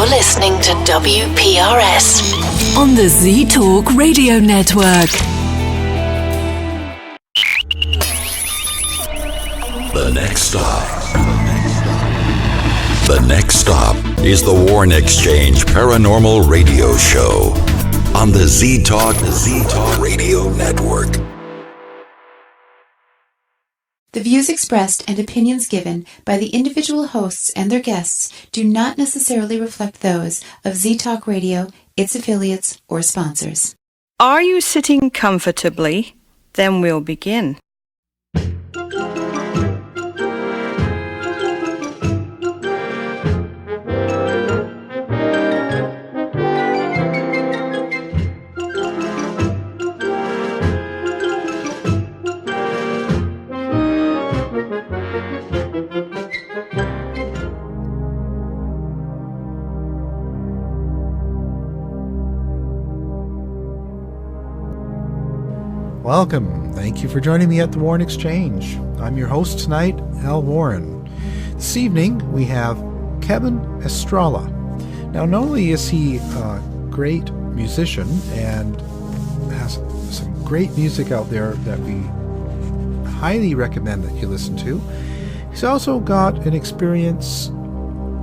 You're listening to WPRS on the Z Talk Radio Network. The next stop is the Warrenxchange Paranormal Radio Show on the Z Talk Radio Network. The views expressed and opinions given by the individual hosts and their guests do not necessarily reflect those of Z Talk Radio, its affiliates, or sponsors. Are you sitting comfortably? Then we'll begin. Welcome. Thank you for joining me at the Warrenxchange. I'm your host tonight, Al Warren. This evening, we have Kevin Estrella. Now, not only is he a great musician and has some great music out there that we highly recommend that you listen to, he's also got an experience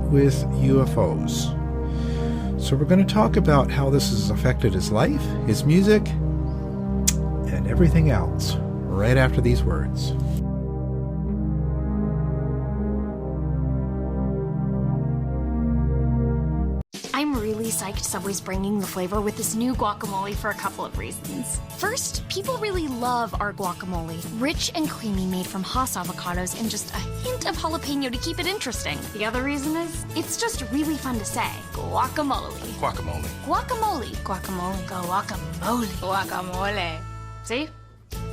with UFOs. So we're going to talk about how this has affected his life, his music, and everything else right after these words. I'm really psyched Subway's bringing the flavor with this new guacamole for a couple of reasons. First, people really love our guacamole. Rich and creamy, made from Hass avocados and just a hint of jalapeno to keep it interesting. The other reason is, it's just really fun to say. Guacamole. Guacamole. Guacamole. Guacamole. Guacamole. Guacamole. See?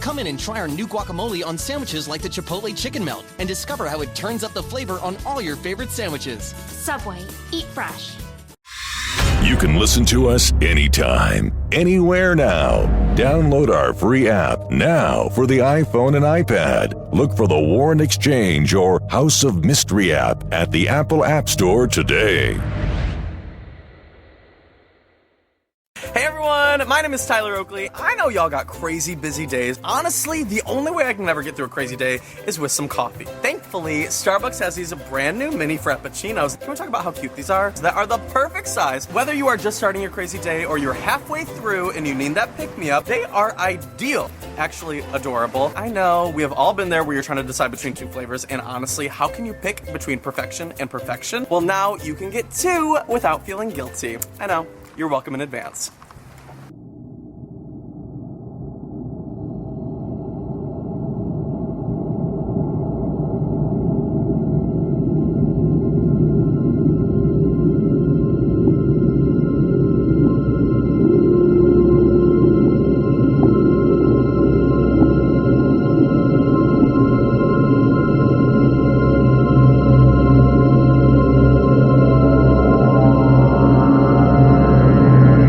Come in and try our new guacamole on sandwiches like the Chipotle Chicken Melt and discover how it turns up the flavor on all your favorite sandwiches. Subway. Eat fresh. You can listen to us anytime, anywhere now. Download our free app now for the iPhone and iPad. Look for the Warrenxchange or House of Mystery app at the Apple App Store today. Hey everyone, my name is Tyler Oakley. I know y'all got crazy busy days. Honestly, the only way I can ever get through a crazy day is with some coffee. Thankfully, Starbucks has these brand new mini frappuccinos. Can we talk about how cute these are? That are the perfect size. Whether you are just starting your crazy day or you're halfway through and you need that pick-me-up, they are ideal. Actually, adorable. I know, we have all been there where you're trying to decide between two flavors, and honestly, how can you pick between perfection and perfection? Well, now you can get two without feeling guilty. I know. You're welcome in advance.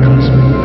Cosmic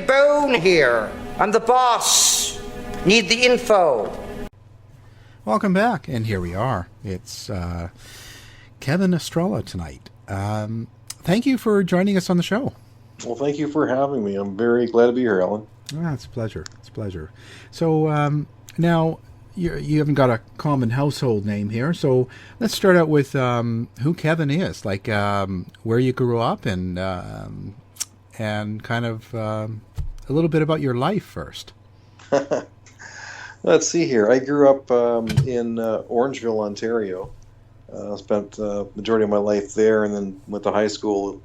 bone here. I'm the boss. Need the info. Welcome back, and here we are. It's Kevin Estrella tonight. Thank you for joining us on the show. Well, thank you for having me. I'm very glad to be here, Alan. It's a pleasure. It's a pleasure. So now you haven't got a common household name here, so let's start out with who Kevin is, like where you grew up, and kind of a little bit about your life first. Let's see here. I grew up in Orangeville, Ontario. Spent the majority of my life there, and then went to high school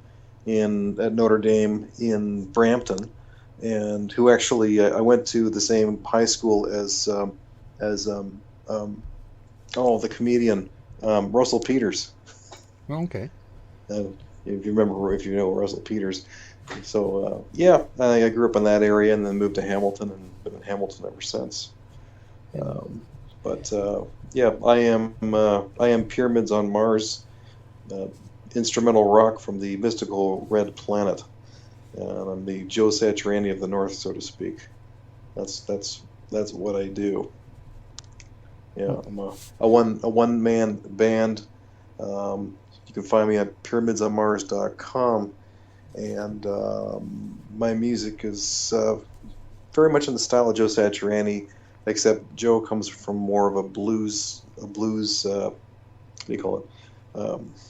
at Notre Dame in Brampton, and who actually I went to the same high school as the comedian Russell Peters. Okay. If you know Russell Peters. So I grew up in that area, and then moved to Hamilton, and been in Hamilton ever since. I am Pyramids on Mars, instrumental rock from the mystical red planet. I'm the Joe Satriani of the North, so to speak. That's what I do. Yeah, I'm a one man band. You can find me at pyramidsonmars.com, and my music is very much in the style of Joe Satriani, except Joe comes from more of a blues. What do you call it?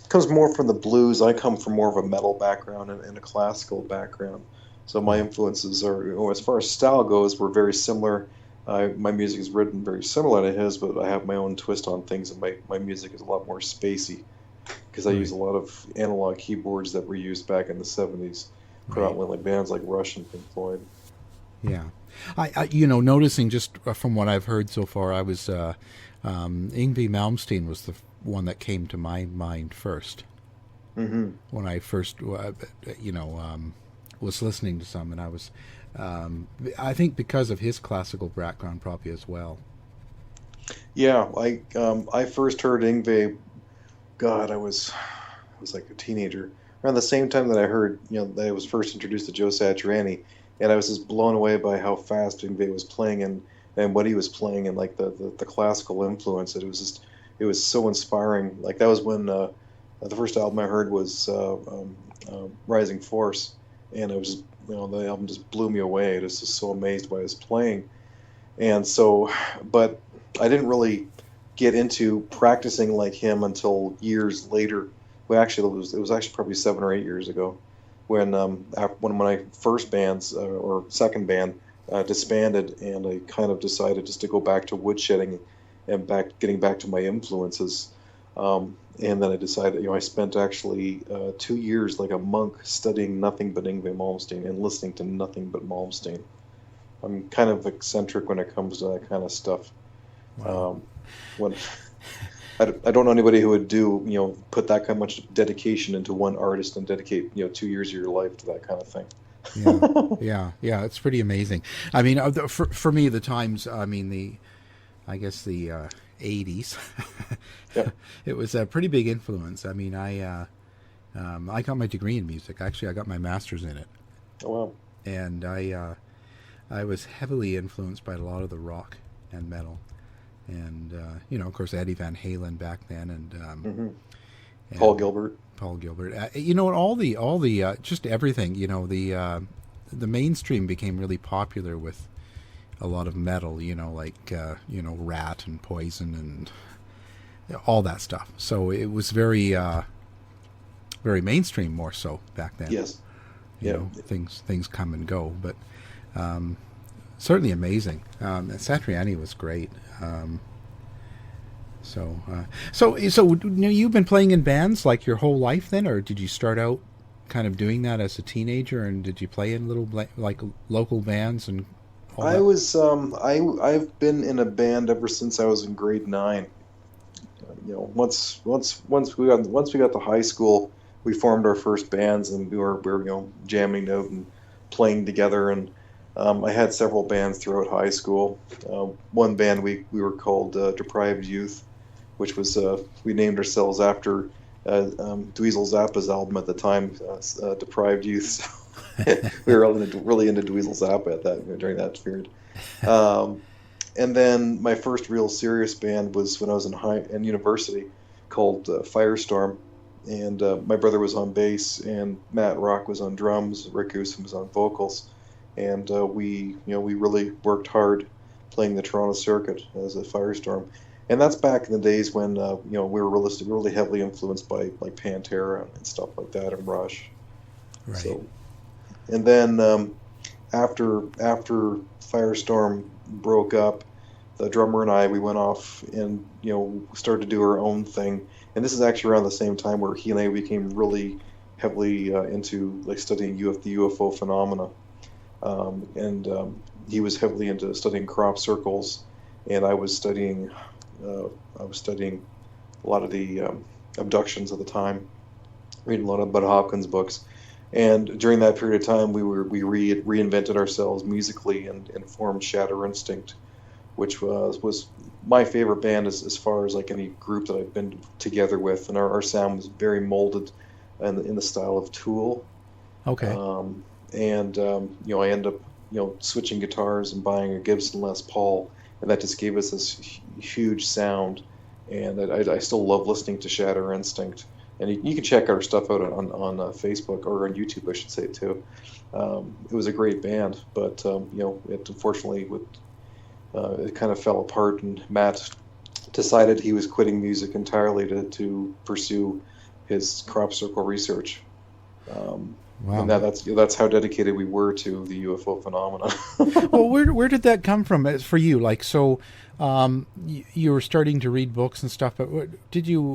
Comes more from the blues. I come from more of a metal background and a classical background. So my influences are, as far as style goes, we're very similar. My music is written very similar to his, but I have my own twist on things, and my music is a lot more spacey because I use a lot of analog keyboards that were used back in the 70s, predominantly bands like Rush and Pink Floyd. Yeah. I noticing just from what I've heard so far, I was Yngwie Malmsteen was the one that came to my mind first. Mm-hmm. When I first, was listening to some, and I was, I think because of his classical background probably as well. Yeah, I first heard Yngwie. God, I was like a teenager around the same time that I heard, that I was first introduced to Joe Satriani. And I was just blown away by how fast Yngwie was playing and what he was playing, and like the classical influence. It was so inspiring. Like that was when the first album I heard was Rising Force, and it was just, the album just blew me away. I was just so amazed by his playing. And so, but I didn't really get into practicing like him until years later. Well, actually, it was actually probably 7 or 8 years ago, when one of my first bands or second band disbanded, and I kind of decided just to go back to woodshedding and getting back to my influences. And then I decided, I spent actually 2 years like a monk studying nothing but Yngwie Malmsteen and listening to nothing but Malmsteen. I'm kind of eccentric when it comes to that kind of stuff. Wow. I don't know anybody who would put that kind of much dedication into one artist and dedicate 2 years of your life to that kind of thing. Yeah, it's pretty amazing. I mean, for me, the times, I mean, the 80s, yeah. It was a pretty big influence. I mean, I got my degree in music. Actually, I got my master's in it. Oh, wow. And I was heavily influenced by a lot of the rock and metal. And, of course, Eddie Van Halen back then, and, and Paul Gilbert. All the just everything. The mainstream became really popular with a lot of metal. Like Rat and Poison and all that stuff. So it was very, very mainstream, more so back then. Yes. Things come and go, but certainly amazing. Satriani was great. So you've been playing in bands like your whole life then, or did you start out kind of doing that as a teenager, and did you play in little like local bands and all that? I was I've been in a band ever since I was in grade 9. Once we got to high school, we formed our first bands, and we were jamming out and playing together, and I had several bands throughout high school. One band we were called Deprived Youth, which was we named ourselves after Dweezil Zappa's album at the time, Deprived Youth. We were all really into Dweezil Zappa during that period. And then my first real serious band was when I was in university, called Firestorm, and my brother was on bass, and Matt Rock was on drums, Rick Goosen was on vocals, and we really worked hard playing the Toronto circuit as a Firestorm, and that's back in the days when we were really heavily influenced by like Pantera and stuff like that, and Rush. Right. So, and then after Firestorm broke up, the drummer and I, we went off and started to do our own thing. And this is actually around the same time where he and I became really heavily into like studying the UFO phenomena. He was heavily into studying crop circles, and I was studying a lot of the abductions at the time, reading a lot of Bud Hopkins books. And during that period of time, we reinvented ourselves musically and formed Shatter Instinct, which was my favorite band as far as like any group that I've been together with, and our sound was very molded in the style of Tool. Okay. I ended up switching guitars and buying a Gibson Les Paul, and that just gave us this huge sound. And I still love listening to Shatter Instinct. And you can check our stuff out on Facebook, or on YouTube, I should say, too. It was a great band, but it unfortunately it kind of fell apart, and Matt decided he was quitting music entirely to pursue his crop circle research. Wow. And that's how dedicated we were to the UFO phenomena. Well, where did that come from for you? Like, so you were starting to read books and stuff, but did you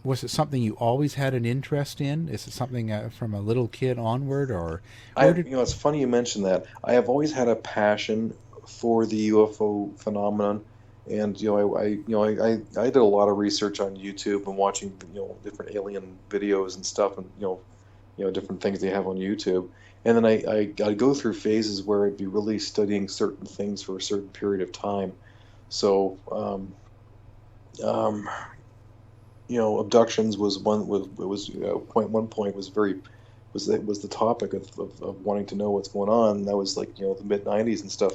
was it something you always had an interest in? Is it something from a little kid onward, or it's funny you mentioned that. I have always had a passion for the UFO phenomenon, and I did a lot of research on YouTube and watching different alien videos and stuff, and different things they have on YouTube. And then I'd go through phases where I'd be really studying certain things for a certain period of time. So, abductions was one point was the topic of wanting to know what's going on. And that was like the mid '90s and stuff.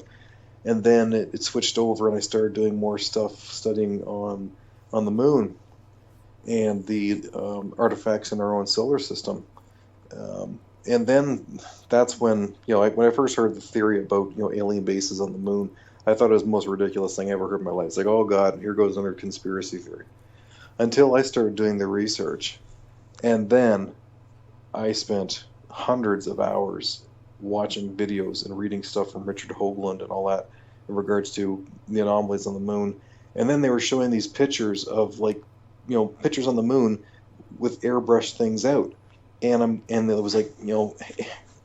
And then it switched over, and I started doing more stuff studying on the moon and the artifacts in our own solar system. And then that's when when I first heard the theory about alien bases on the moon, I thought it was the most ridiculous thing I ever heard in my life. It's like, oh God, here goes another conspiracy theory. Until I started doing the research, and then I spent hundreds of hours watching videos and reading stuff from Richard Hoagland and all that in regards to the anomalies on the moon. And then they were showing these pictures of pictures on the moon with airbrushed things out. And it was like,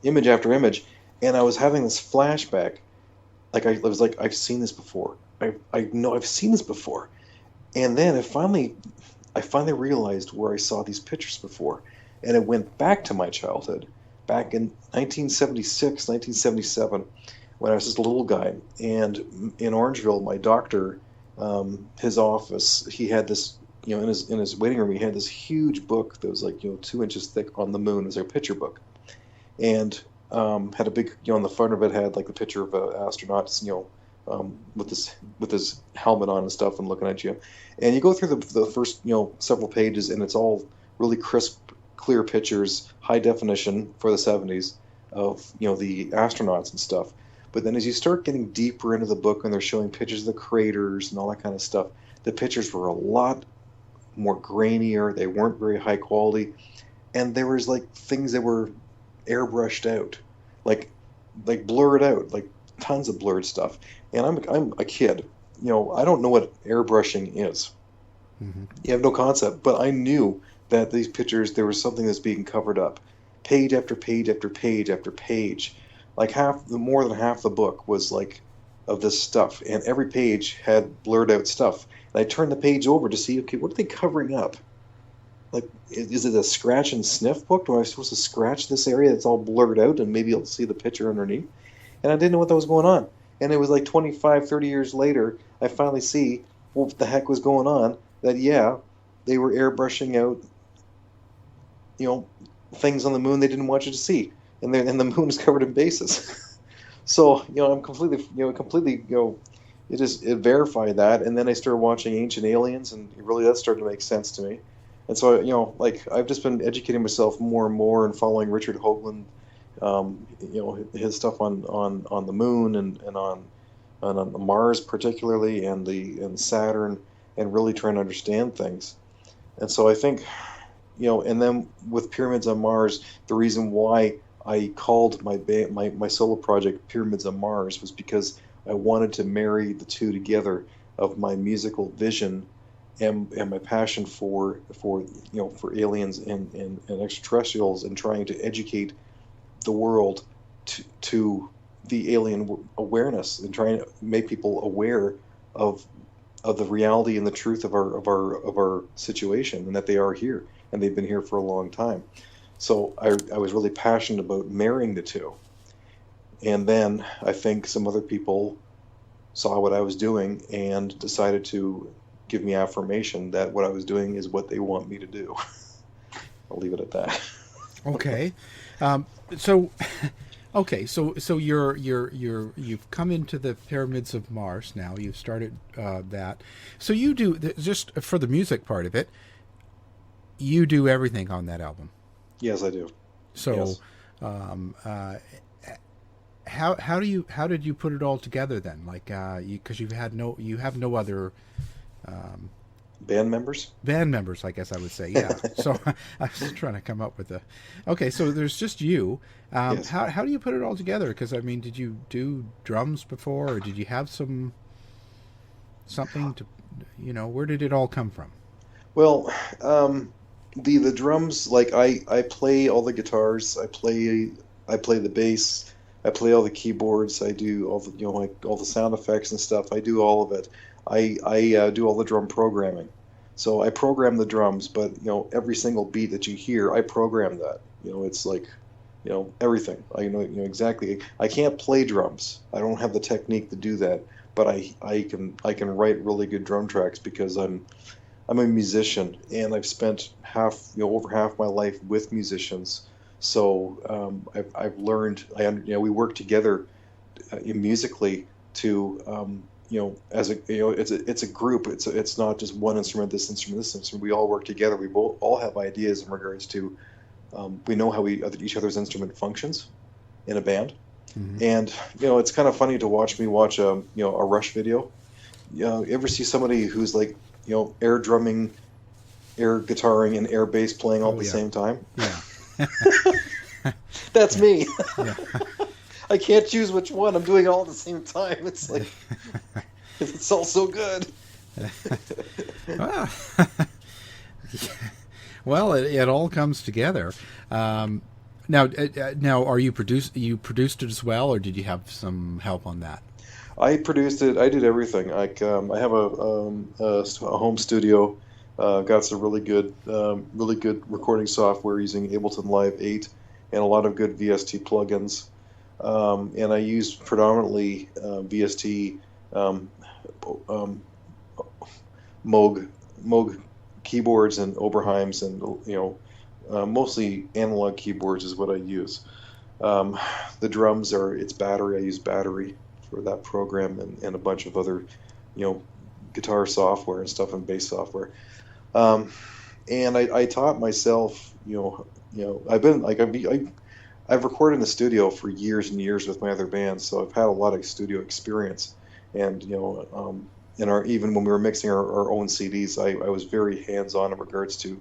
image after image, and I was having this flashback, like I was like, I've seen this before. I know I've seen this before, and then I finally realized where I saw these pictures before, and it went back to my childhood, back in 1976, 1977, when I was just a little guy, and in Orangeville, my doctor, his office, he had this. In his waiting room, he had this huge book that was like 2 inches thick on the moon. It was like a picture book, and had a big on the front of it had like the picture of astronauts with his helmet on and stuff and looking at you. And you go through the first several pages, and it's all really crisp, clear pictures, high definition for the 70s of the astronauts and stuff. But then as you start getting deeper into the book, and they're showing pictures of the craters and all that kind of stuff, the pictures were a lot more grainier. They weren't very high quality, and there was like things that were airbrushed out, like blurred out, like tons of blurred stuff. And I'm a kid, I don't know what airbrushing is. Mm-hmm. You have no concept, but I knew that these pictures, there was something that's being covered up, page after page after page after page. Like more than half the book was like of this stuff, and every page had blurred out stuff. And I turned the page over to see, okay, what are they covering up? Like, is it a scratch and sniff book? Am I supposed to scratch this area that's all blurred out, and maybe I'll see the picture underneath? And I didn't know what that was going on. And it was like 25, 30 years later, I finally see what the heck was going on, that, yeah, they were airbrushing out, things on the moon they didn't want you to see. and the moon is covered in bases. So I'm completely it verified that, and then I started watching Ancient Aliens, and really that started to make sense to me. And so I've just been educating myself more and more and following Richard Hoagland, his stuff on the moon and on Mars particularly, and Saturn, and really trying to understand things. And so I think, and then with Pyramids on Mars, the reason why I called my solo project Pyramids on Mars was because I wanted to marry the two together of my musical vision and my passion for aliens and extraterrestrials, and trying to educate the world to the alien awareness, and trying to make people aware of the reality and the truth of our situation, and that they are here and they've been here for a long time. So I was really passionate about marrying the two. And then I think some other people saw what I was doing and decided to give me affirmation that what I was doing is what they want me to do. I'll leave it at that. Okay. So you've come into the Pyramids of Mars now. You've started that. So you do, just for the music part of it, you do everything on that album. Yes, I do. So, yes. How did you put it all together then? Like, because you have no other band members. Band members, I guess I would say. Yeah. So I was trying to come up with okay. So there's just you. Yes. How do you put it all together? Because I mean, did you do drums before, or did you have something to, where did it all come from? Well, the drums, like I play all the guitars, I play the bass, I play all the keyboards, I do all the all the sound effects and stuff. I do all of it. I do all the drum programming. So I program the drums, but every single beat that you hear, I program that. It's like everything. I know exactly. I can't play drums. I don't have the technique to do that, but I can write really good drum tracks because I'm a musician, and I've spent over half my life with musicians. So I've learned. We work together musically to as it's a group. It's not just one instrument, this instrument. We all work together. We all have ideas in regards to. We know how each other's instrument functions in a band, and it's kind of funny to watch me watch a Rush video. You ever see somebody who's like air drumming, air guitaring, and air bass playing all at the same time? Yeah. That's me. Yeah. I can't choose which one. I'm doing it all at the same time. It's like it's all so good. Well, it all comes together. Now, are you produced it as well, or did you have some help on that? I produced it. I did everything. I have a home studio. Got some really good recording software using Ableton Live 8 and a lot of good VST plugins. And I use predominantly VST Moog keyboards and Oberheims, and mostly analog keyboards is what I use. The drums it's battery. I use battery for that program, and a bunch of other guitar software and stuff, and bass software. And I taught myself. I've recorded in the studio for years and years with my other bands, so I've had a lot of studio experience. And even when we were mixing our own CDs, I was very hands-on in regards to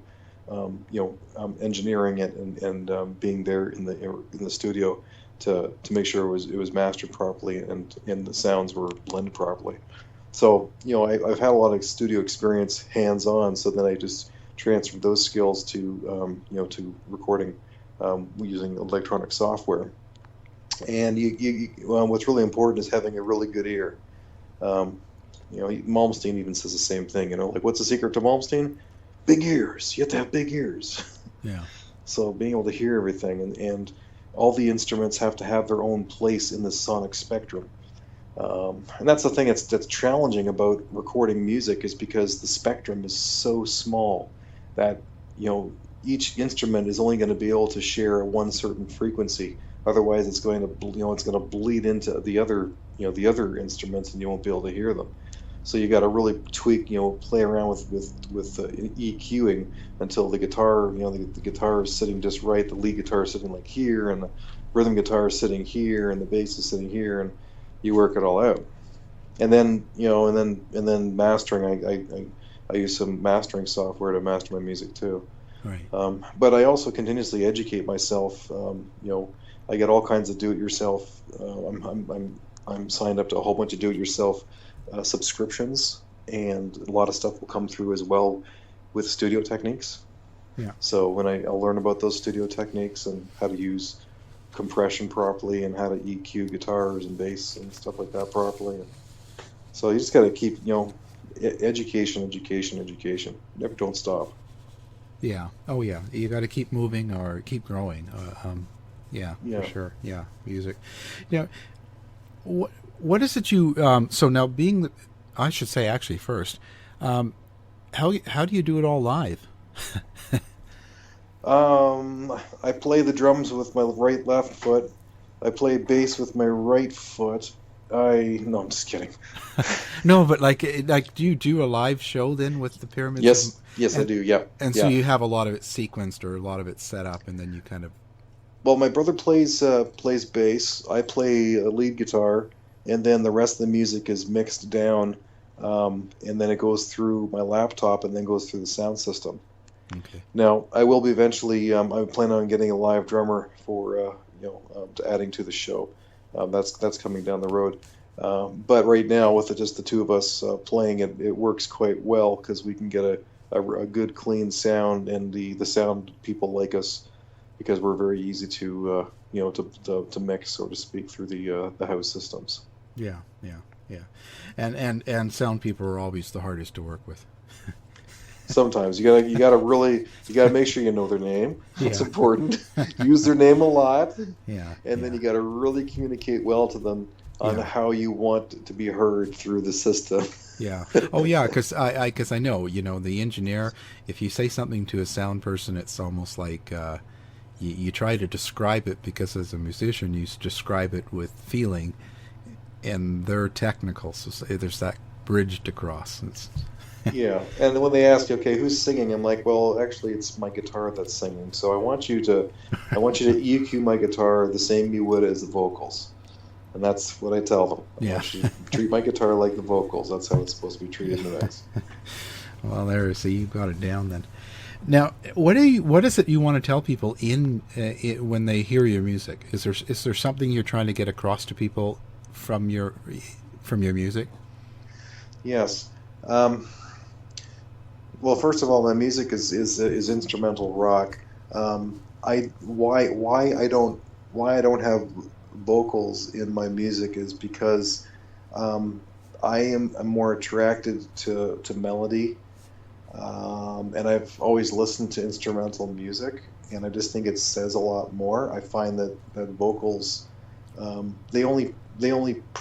engineering it and being there in the studio to make sure it was mastered properly and the sounds were blended properly. So I've had a lot of studio experience hands-on. So then I just transferred those skills to recording using electronic software. And what's really important is having a really good ear. Malmsteen even says the same thing. Like, what's the secret to Malmsteen? Big ears. You have to have big ears. Yeah. So being able to hear everything, and all the instruments have to have their own place in the sonic spectrum. And that's the thing that's challenging about recording music, is because the spectrum is so small that each instrument is only going to be able to share one certain frequency Otherwise, it's going to it's going to bleed into the other the other instruments, and you won't be able to hear them. So you got to really tweak, play around with EQing until the guitar, the guitar is sitting just right. The lead guitar is sitting like here, and the rhythm guitar is sitting here, and the bass is sitting here, and you work it all out. And then and then mastering. I use some mastering software to master my music too. Right. But I also continuously educate myself. I get all kinds of do-it-yourself. I'm signed up to a whole bunch of do-it-yourself subscriptions, and a lot of stuff will come through as well with studio techniques. Yeah. So when I'll learn about those studio techniques and how to use compression properly and how to EQ guitars and bass and stuff like that properly. And so you just got to keep, education. Never don't stop. Yeah. Oh, yeah. You got to keep moving or keep growing. Yeah, for sure. Yeah, music. What is it you? So now, I should say actually first, how do you do it all live? I play the drums with my left foot. I play bass with my right foot. No, I'm just kidding. No, but like, do you do a live show then with the Pyramids? Yes, I do. Yeah. And so you have a lot of it sequenced or a lot of it set up, and then you kind of. Well, my brother plays bass. I play lead guitar, and then the rest of the music is mixed down, and then it goes through my laptop, and then goes through the sound system. Okay. Now, I will be eventually. I plan on getting a live drummer for adding to the show. That's coming down the road. But right now, with just the two of us playing it, it works quite well because we can get a good, clean sound, and the sound people like us because we're very easy to to mix, so to speak, through the house systems. Yeah. And sound people are always the hardest to work with. Sometimes you gotta make sure you know their name. It's important. Use their name a lot. Yeah. And then you gotta really communicate well to them on how you want to be heard through the system. Yeah. Oh, yeah. Because I know, the engineer. If you say something to a sound person, it's almost like you try to describe it because as a musician, you describe it with feeling, and they're technical, so there's that bridge to cross. Yeah, and when they ask, okay, who's singing? I'm like, well, actually, it's my guitar that's singing. So I want you to EQ my guitar the same you would as the vocals, and that's what I tell them. I want you to treat my guitar like the vocals. That's how it's supposed to be treated in the mix. Well, so you got it down then. Now, what is it you want to tell people when they hear your music? Is there something you're trying to get across to people from your music? Yes. Well, first of all, my music is instrumental rock. Why I don't have vocals in my music is because I'm more attracted to melody, and I've always listened to instrumental music, and I just think it says a lot more. I find that vocals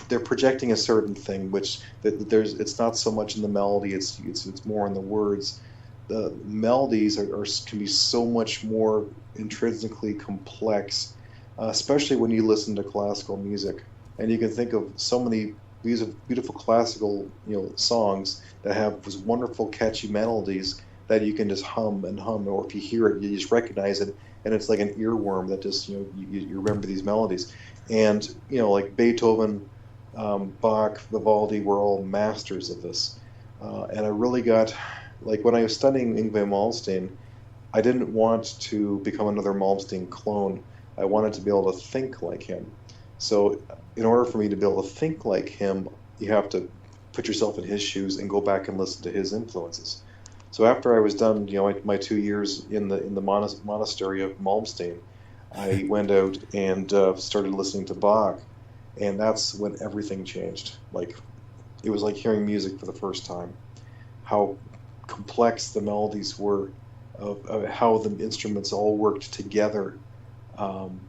they're projecting a certain thing, which it's not so much in the melody, it's more in the words. The melodies can be so much more intrinsically complex, especially when you listen to classical music, and you can think of so many beautiful classical songs that have these wonderful catchy melodies that you can just hum, or if you hear it, you just recognize it, and it's like an earworm that just you remember these melodies. And like Beethoven, Bach, Vivaldi were all masters of this. And I really got, like when I was studying Yngwie Malmsteen, I didn't want to become another Malmsteen clone. I wanted to be able to think like him. So in order for me to be able to think like him, you have to put yourself in his shoes and go back and listen to his influences. So after I was done, my 2 years in the monastery of Malmsteen, I went out and started listening to Bach, and that's when everything changed. Like, it was like hearing music for the first time. How complex the melodies were, of how the instruments all worked together, and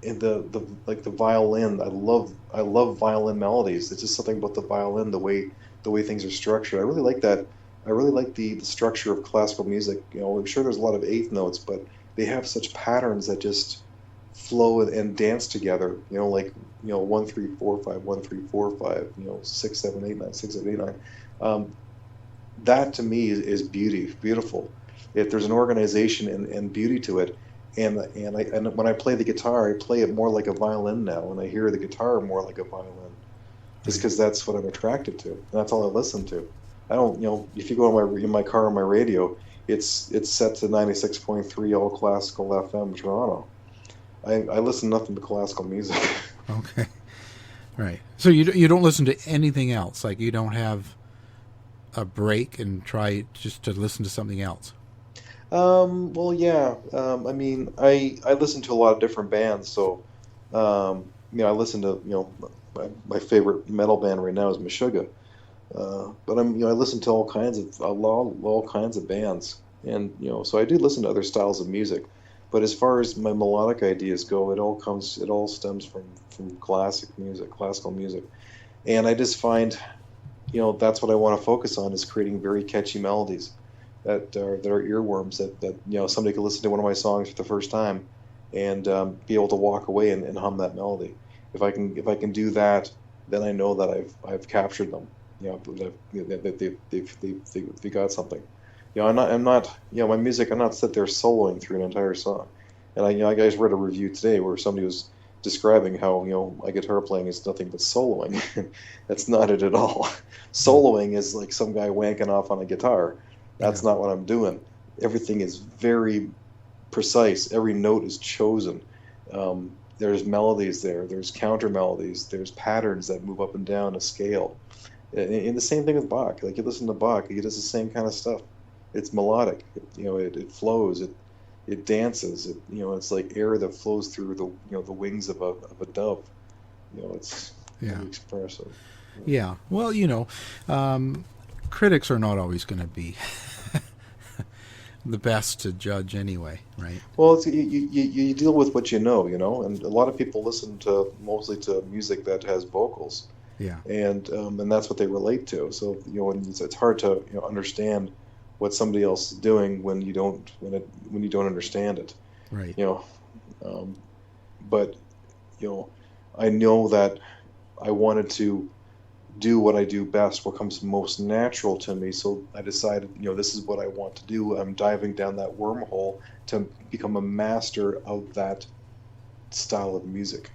the violin. I love violin melodies. It's just something about the violin, the way things are structured. I really like that. I really like the structure of classical music. I'm sure there's a lot of eighth notes, but they have such patterns that just flow and dance together. Like 1 3 4 5 1 3 4 5. 6 7 8 9 6 7 8 9. That to me is beautiful. If there's an organization and beauty to it, and when I play the guitar, I play it more like a violin now, and I hear the guitar more like a violin, just because that's what I'm attracted to. And that's all I listen to. I don't, if you go in my car on my radio, it's set to 96.3 all classical FM Toronto. I listen to nothing but classical music. Okay, right. So you don't listen to anything else? Like you don't have a break and try just to listen to something else? Well, yeah. I mean, I listen to a lot of different bands. So, I listen to, my favorite metal band right now is Meshuggah. But I listen to all kinds of bands, and so I do listen to other styles of music. But as far as my melodic ideas go, it all stems from classical music, and I just find, that's what I want to focus on, is creating very catchy melodies that are earworms that somebody could listen to one of my songs for the first time and be able to walk away and hum that melody. If I can do that, then I know that I've captured them. That they got something. I'm not my music. I'm not sit there soloing through an entire song. And I guys read a review today where somebody was describing how my guitar playing is nothing but soloing. That's not it at all. Soloing is like some guy wanking off on a guitar. That's not what I'm doing. Everything is very precise. Every note is chosen. There's melodies there. There's counter melodies. There's patterns that move up and down a scale. And the same thing with Bach. Like you listen to Bach, he does the same kind of stuff. It's melodic. It flows. It dances. It's like air that flows through the wings of a dove. It's very expressive. Yeah. Well, critics are not always going to be the best to judge anyway, right? Well, you deal with what and a lot of people listen mostly to music that has vocals. Yeah. And that's what they relate to. So it's hard to understand what somebody else is doing when you don't understand it. Right. But I know that I wanted to do what I do best, what comes most natural to me. So I decided, this is what I want to do. I'm diving down that wormhole to become a master of that style of music.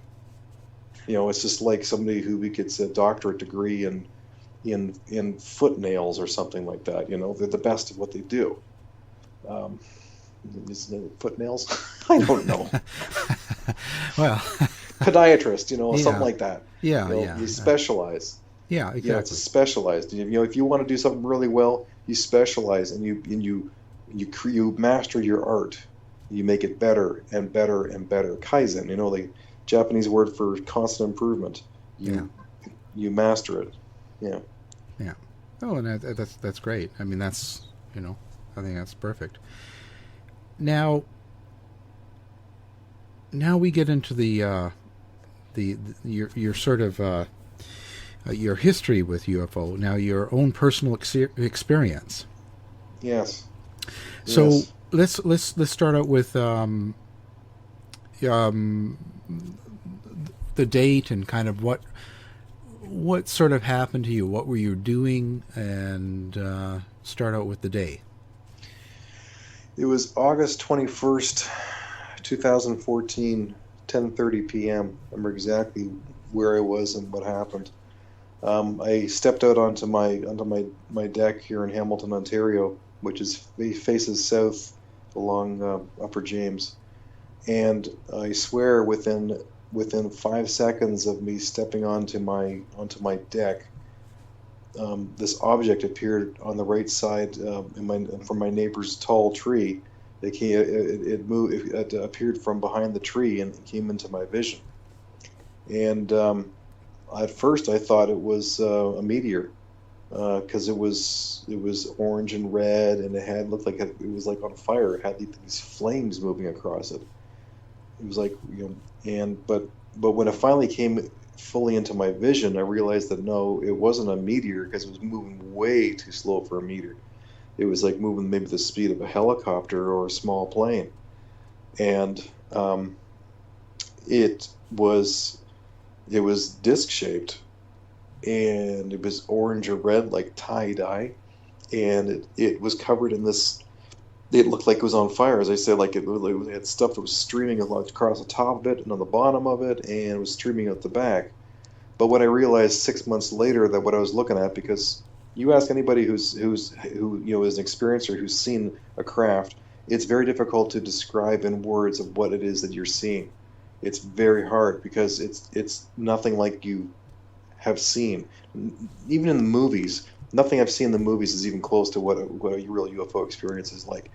It's just like somebody who gets a doctorate degree in foot nails or something like that. They're the best at what they do. Is it foot nails? I don't know. Well, podiatrist, something like that. Yeah, You specialize. Yeah, exactly. It's a specialized. If you want to do something really well, you specialize and you master your art. You make it better and better and better. Kaizen, the Japanese word for constant improvement. You master it. Yeah. Yeah. Oh, and that's great. I mean, that's I think that's perfect. Now we get into your sort of your history with UFO. Now, your own personal experience. Yes. So let's start out with the date and kind of what sort of happened to you. What were you doing? And start out with the day. It was August 21st, 2014, 10:30 p.m. I remember exactly where I was and what happened. I stepped out onto my deck here in Hamilton, Ontario, which faces south along Upper James, and I swear within 5 seconds of me stepping onto my deck, this object appeared on the right side from my neighbor's tall tree. It moved. It appeared from behind the tree and it came into my vision. And at first, I thought it was a meteor because it was orange and red, and it looked like it was like on fire. It had these flames moving across it. It was like but when it finally came fully into my vision, I realized that no, it wasn't a meteor because it was moving way too slow for a meteor. It was like moving maybe the speed of a helicopter or a small plane. And it was disc shaped, and it was orange or red like tie dye, and it was covered in this. It looked like it was on fire, as I said. Like it had stuff that was streaming across the top of it and on the bottom of it, and it was streaming out the back. But what I realized 6 months later, that what I was looking at, because you ask anybody who is an experiencer who's seen a craft, it's very difficult to describe in words of what it is that you're seeing. It's very hard because it's nothing like you have seen. Even in the movies, nothing I've seen in the movies is even close to what a real UFO experience is like.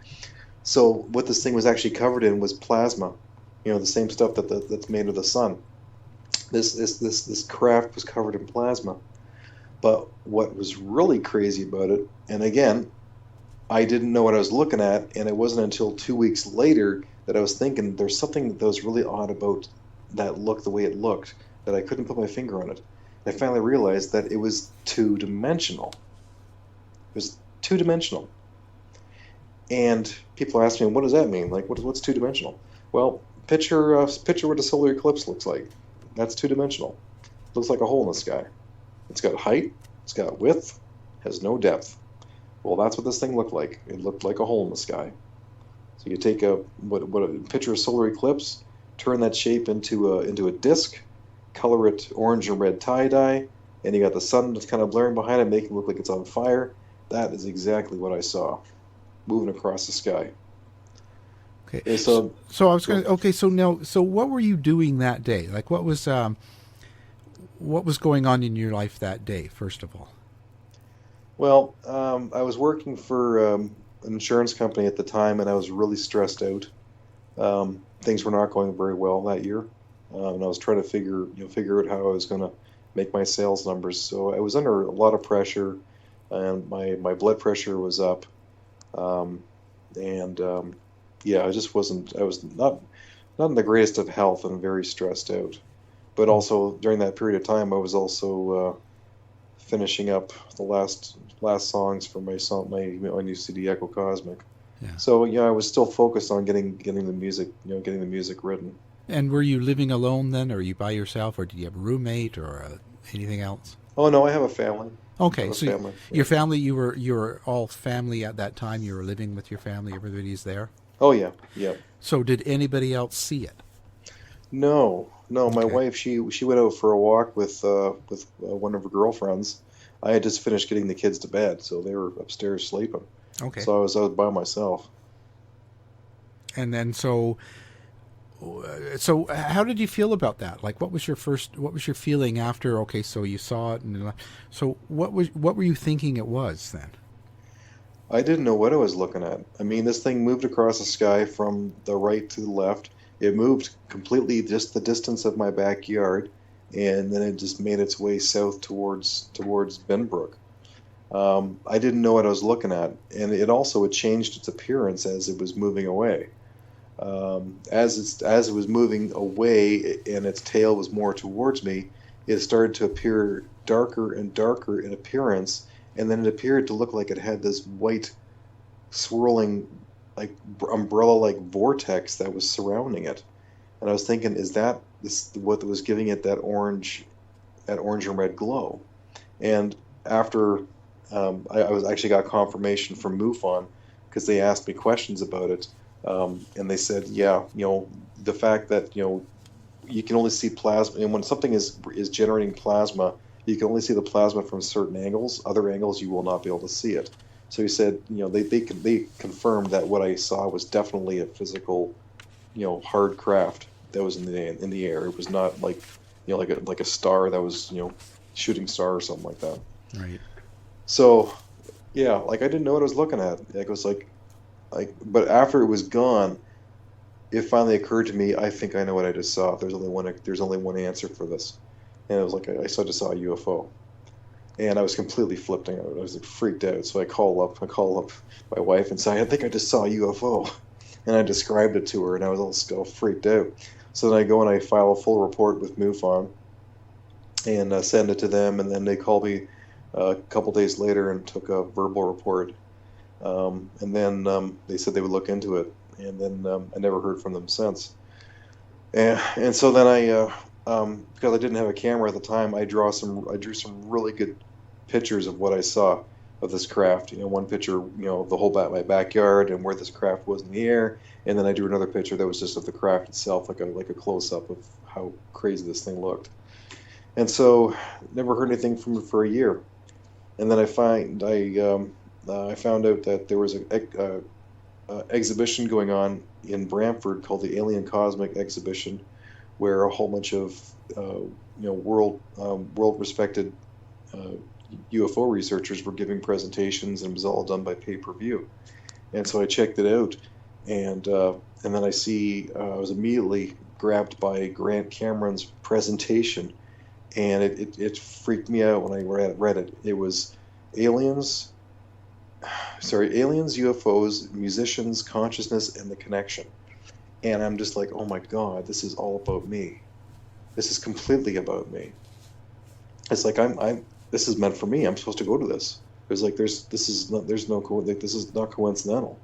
So what this thing was actually covered in was plasma, the same stuff that's made of the sun. This craft was covered in plasma. But what was really crazy about it, and again, I didn't know what I was looking at, and it wasn't until 2 weeks later that I was thinking there's something that was really odd about that look, the way it looked, that I couldn't put my finger on it. I finally realized that it was two-dimensional. It was two-dimensional. And people ask me, what does that mean? Like, what's two-dimensional? Well, picture what a solar eclipse looks like. That's two-dimensional. Looks like a hole in the sky. It's got height, it's got width, has no depth. Well, that's what this thing looked like. It looked like a hole in the sky. So you take a picture of solar eclipse, turn that shape into a disc, color it orange and red tie-dye, and you got the sun that's kind of blaring behind it, making it look like it's on fire. That is exactly what I saw, moving across the sky. Okay. So I was going to. Okay. So what were you doing that day? Like, what was going on in your life that day? First of all. Well, I was working for an insurance company at the time, and I was really stressed out. Things were not going very well that year, and I was trying to figure out how I was going to make my sales numbers. So I was under a lot of pressure, and my blood pressure was up, yeah, I just wasn't. I was not in the greatest of health and very stressed out. But also during that period of time, I was also finishing up the last songs for my new CD, Echo Cosmic. Yeah. So I was still focused on getting the music written. And were you living alone then, or are you by yourself, or did you have a roommate, or anything else? Oh no, I have a family. Okay, so your family, you were all family at that time. You were living with your family. Everybody's there. Oh yeah, yeah. So did anybody else see it? No. My wife, she went out for a walk with one of her girlfriends. I had just finished getting the kids to bed, so they were upstairs sleeping. Okay. So I was by myself. And then so how did you feel about that? Like, what was your feeling after? Okay, so you saw it, and so what were you thinking it was then? I didn't know what I was looking at. I mean, this thing moved across the sky from the right to the left. It moved completely just the distance of my backyard, and then it just made its way south towards Benbrook. I didn't know what I was looking at, and it changed its appearance as it was moving away. As it was moving away and its tail was more towards me, it started to appear darker and darker in appearance, and then it appeared to look like it had this white swirling, like umbrella-like vortex that was surrounding it. And I was thinking, is that what was giving it that orange and red glow? And after I actually got confirmation from MUFON, because they asked me questions about it, and they said, yeah, the fact that you can only see plasma, and when something is generating plasma, you can only see the plasma from certain angles. Other angles, you will not be able to see it. So he said, they confirmed that what I saw was definitely a physical, hard craft that was in the air. It was not like a star that was shooting star or something like that. Right. So, yeah, like I didn't know what I was looking at. It was but after it was gone, it finally occurred to me. I think I know what I just saw. There's only one answer for this, and it was like I just saw a UFO. And I was completely flipped out. I was freaked out. So I call up my wife and say, I think I just saw a UFO. And I described it to her, and I was all freaked out. So then I go and I file a full report with MUFON and send it to them. And then they called me a couple days later and took a verbal report. And then they said they would look into it. And then I never heard from them since. And so then because I didn't have a camera at the time, I drew some really good pictures of what I saw of this craft. One picture, of the whole my backyard and where this craft was in the air, and then I drew another picture that was just of the craft itself, like a close up of how crazy this thing looked. And so, never heard anything from it for a year, and then I found out that there was a exhibition going on in Brantford called the Alien Cosmic Exhibition, where a whole bunch of world respected UFO researchers were giving presentations, and it was all done by pay-per-view. And so I checked it out, and then I was immediately grabbed by Grant Cameron's presentation, and it freaked me out when I read it. It was aliens, UFOs, musicians, consciousness, and the connection. And I'm just like, oh my God, this is all about me. This is completely about me. It's like this is meant for me. I'm supposed to go to this. This is not coincidental.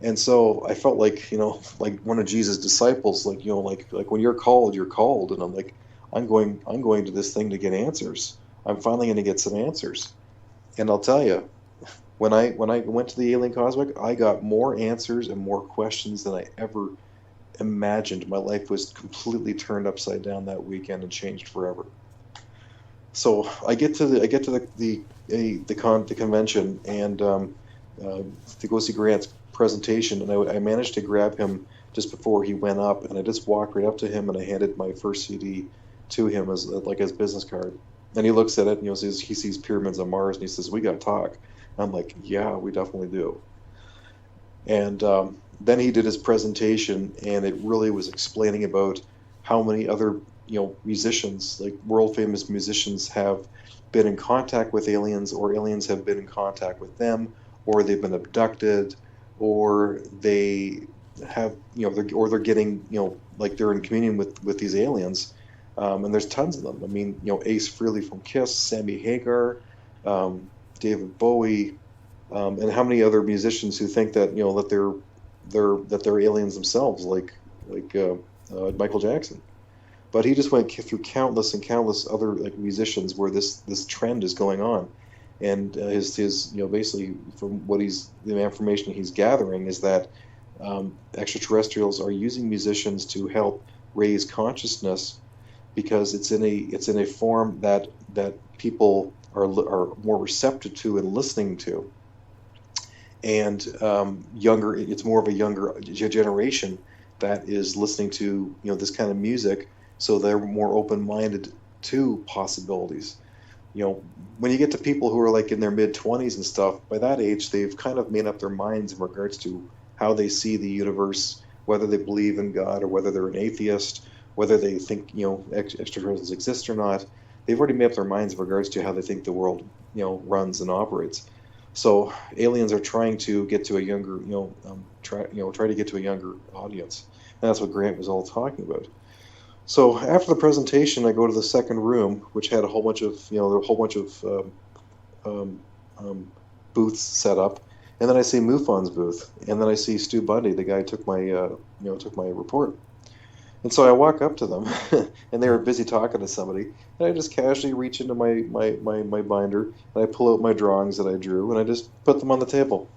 And so I felt like, like one of Jesus' disciples, like when you're called, and I'm like, I'm going to this thing to get answers. I'm finally going to get some answers. And I'll tell you, when I went to the Alien Cosmic, I got more answers and more questions than I ever imagined. My life was completely turned upside down that weekend and changed forever. So I get to the convention and to go see Grant's presentation, and I managed to grab him just before he went up, and I just walked right up to him and I handed my first CD to him as his business card. And he looks at it and he sees Pyramids on Mars, and he says, "We got to talk." I'm like, "Yeah, we definitely do." And then he did his presentation, and it really was explaining about how many other musicians, like world famous musicians, have been in contact with aliens, or aliens have been in contact with them, or they've been abducted, or they have they're getting like they're in communion with these aliens. And there's tons of them. I mean, Ace Frehley from Kiss, Sammy Hagar, David Bowie, and how many other musicians who think that that they're aliens themselves, like Michael Jackson. But he just went through countless and countless other musicians where this trend is going on, and his basically from the information he's gathering is that extraterrestrials are using musicians to help raise consciousness, because it's in a form that people are more receptive to and listening to, and it's more of a younger generation that is listening to this kind of music, so they're more open-minded to possibilities. When you get to people who are in their mid-20s and stuff, by that age they've kind of made up their minds in regards to how they see the universe, whether they believe in God or whether they're an atheist, whether they think extraterrestrials exist or not. They've already made up their minds in regards to how they think the world runs and operates. So aliens are trying to get to a younger try to get to a younger audience, and that's what Grant was all talking about. So after the presentation, I go to the second room, which had a whole bunch of booths set up, and then I see MUFON's booth, and then I see Stu Bundy, the guy who took my report. And so I walk up to them, and they were busy talking to somebody, and I just casually reach into my binder, and I pull out my drawings that I drew, and I just put them on the table.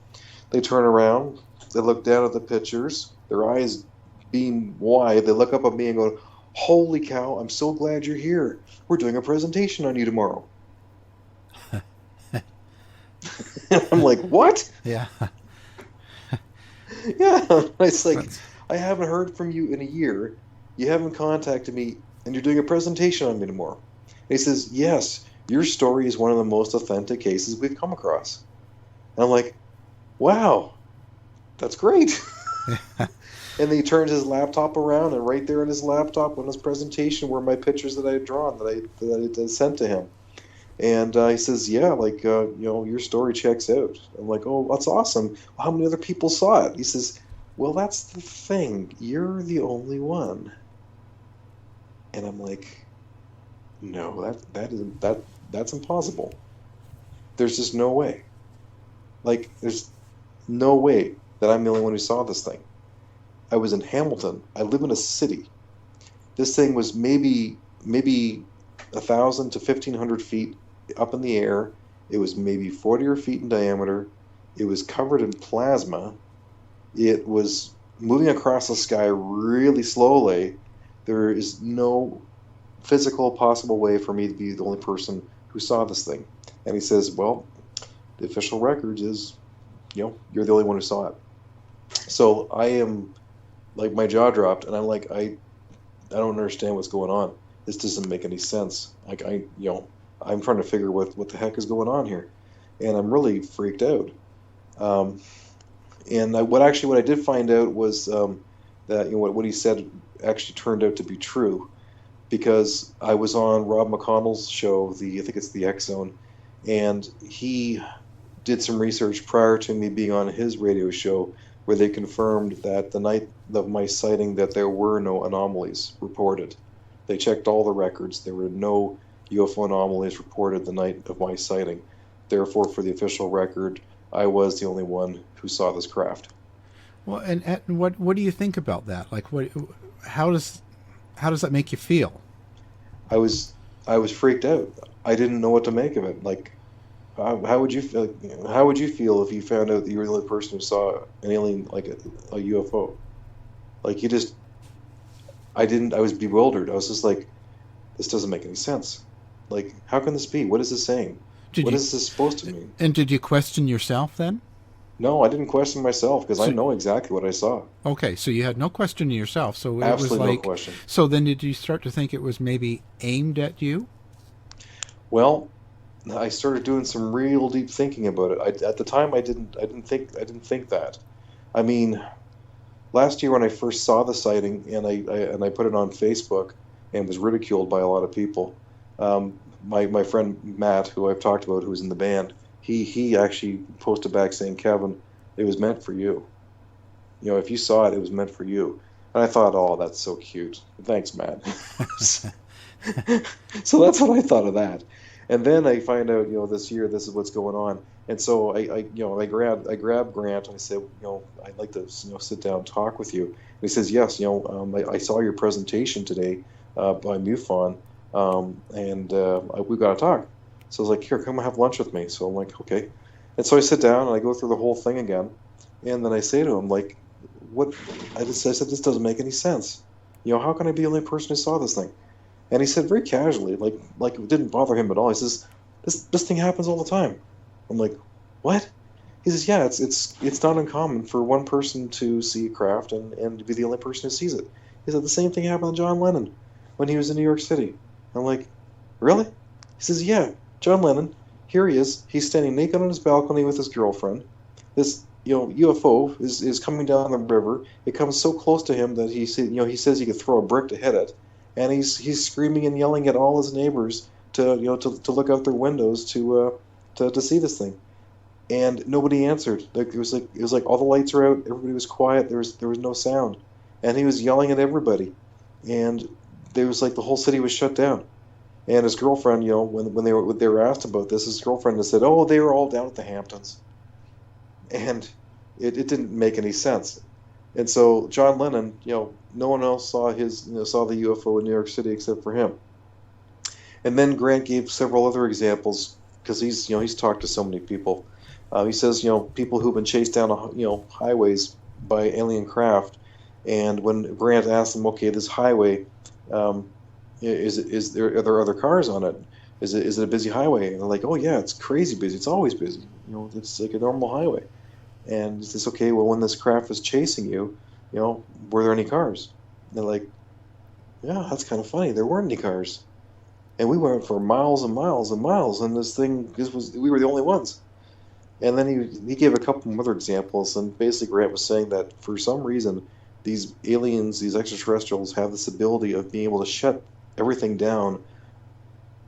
They turn around, they look down at the pictures, their eyes being wide, they look up at me and go, "Holy cow, I'm so glad you're here. We're doing a presentation on you tomorrow." I'm like, "What?" Yeah. Yeah. It's like, I haven't heard from you in a year. You haven't contacted me, and you're doing a presentation on me tomorrow. And he says, "Yes, your story is one of the most authentic cases we've come across." And I'm like, "Wow, that's great." And then he turns his laptop around, and right there in his laptop on his presentation were my pictures that I had drawn that I sent to him. And he says, "Yeah, your story checks out." I'm like, "Oh, that's awesome. Well, how many other people saw it?" He says, "Well, that's the thing. You're the only one." And I'm like, "No, that's impossible. There's just no way. There's no way that I'm the only one who saw this thing. I was in Hamilton. I live in a city. This thing was maybe 1,000 to 1,500 feet up in the air. It was maybe 40 feet in diameter. It was covered in plasma. It was moving across the sky really slowly. There is no physical possible way for me to be the only person who saw this thing. And he says, well, the official records is, you're the only one who saw it. So I am, like, my jaw dropped, and I'm like, I don't understand what's going on. This doesn't make any sense. Like, I'm trying to figure what the heck is going on here. And I'm really freaked out. What I did find out was that what he said actually turned out to be true, because I was on Rob McConnell's show, I think it's the X Zone, and he did some research prior to me being on his radio show where they confirmed that the night of my sighting that there were no anomalies reported. They checked all the records. There were no UFO anomalies reported the night of my sighting. Therefore, for the official record, I was the only one who saw this craft. Well, and what do you think about that? Like, how does that make you feel? I was freaked out. I didn't know what to make of it. Like, how would you feel? How would you feel if you found out that you were the only person who saw an alien, like a UFO? Like, I was bewildered. I was just like, this doesn't make any sense. Like, how can this be? What is this saying? What is this supposed to mean? And did you question yourself then? No, I didn't question myself, because I know exactly what I saw. Okay, so you had no question to yourself. So Absolutely it was like, no question. So then did you start to think it was maybe aimed at you? Well, I started doing some real deep thinking about it. At the time, I didn't think that. I mean, last year when I first saw the sighting, and I put it on Facebook and was ridiculed by a lot of people. My friend Matt, who I've talked about, who's in the band, he actually posted back saying, Kevin, it was meant for you. If you saw it, it was meant for you. And I thought, oh, that's so cute. Thanks, Matt. So that's what I thought of that. And then I find out, this year, this is what's going on. And so I grabbed Grant and I said, I'd like to, sit down and talk with you. And he says, yes, I saw your presentation today by MUFON, and we've got to talk. So I was like, here, come have lunch with me. So I'm like, okay. And so I sit down and I go through the whole thing again. And then I say to him, like, what? I said, this doesn't make any sense. How can I be the only person who saw this thing? And he said very casually, like it didn't bother him at all. He says, this thing happens all the time. I'm like, what? He says, yeah, it's not uncommon for one person to see a craft and to be the only person who sees it. He said the same thing happened to John Lennon when he was in New York City. I'm like, really? He says, yeah, John Lennon, here he is. He's standing naked on his balcony with his girlfriend. This UFO is coming down the river. It comes so close to him that he says he could throw a brick to hit it, and he's screaming and yelling at all his neighbors to look out their windows to see this thing, and nobody answered. Like it was like all the lights were out, everybody was quiet, there was no sound, and he was yelling at everybody, and there was like the whole city was shut down. And his girlfriend, when they were asked about this, his girlfriend said, "Oh, they were all down at the Hamptons," and it didn't make any sense. And so John Lennon, no one else saw the UFO in New York City except for him. And then Grant gave several other examples because he's talked to so many people. He says people who've been chased down highways by alien craft, and when Grant asked them, okay, this highway, are there other cars on it? Is it a busy highway? And they're like, oh yeah, it's crazy busy. It's always busy. It's like a normal highway. And he says, okay, well, when this craft was chasing you, were there any cars? And they're like, yeah, that's kind of funny. There weren't any cars. And we went for miles and miles and miles, and we were the only ones. And then he gave a couple of other examples, and basically Grant was saying that for some reason, these aliens, these extraterrestrials, have this ability of being able to shut everything down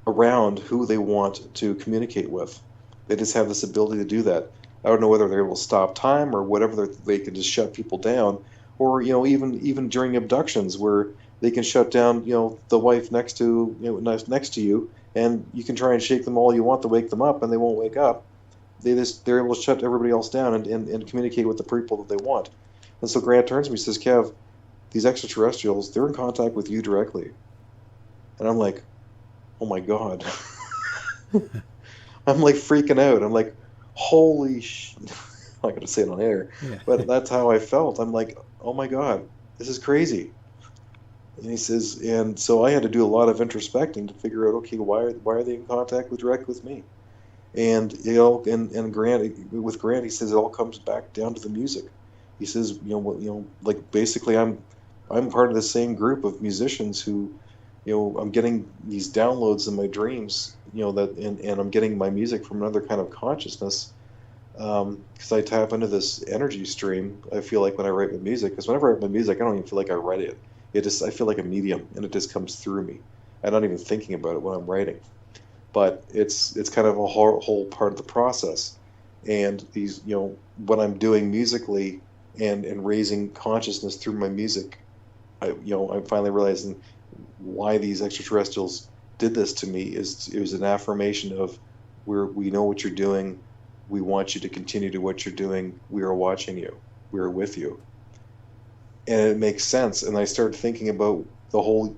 around who they want to communicate with. They just have this ability to do that. I don't know whether they're able to stop time or whatever. They can just shut people down, or even during abductions where they can shut down the wife next to you, and you can try and shake them all you want to wake them up, and they won't wake up. They're able to shut everybody else down and communicate with the people that they want. And so Grant turns to me and says, Kev, these extraterrestrials, they're in contact with you directly. And I'm like, oh my God. I'm like freaking out. I'm like, holy sh... I'm not going to say it on air, but that's how I felt. I'm like, oh my God, this is crazy. And he says, and so I had to do a lot of introspecting to figure out, okay, why are they in contact direct with me? And and Grant, he says it all comes back down to the music. He says, like basically I'm part of the same group of musicians who, I'm getting these downloads in my dreams, and I'm getting my music from another kind of consciousness, because I tap into this energy stream. I feel like when I write my music, because whenever I write my music, I don't even feel like I write it. I feel like a medium, and it just comes through me. I'm not even thinking about it when I'm writing. But it's kind of a whole part of the process. And these, what I'm doing musically and raising consciousness through my music, I'm finally realizing why these extraterrestrials did this to me. It was an affirmation of, we know what you're doing. We want you to continue to what you're doing. We are watching you. We are with you. And it makes sense. And I started thinking about the whole,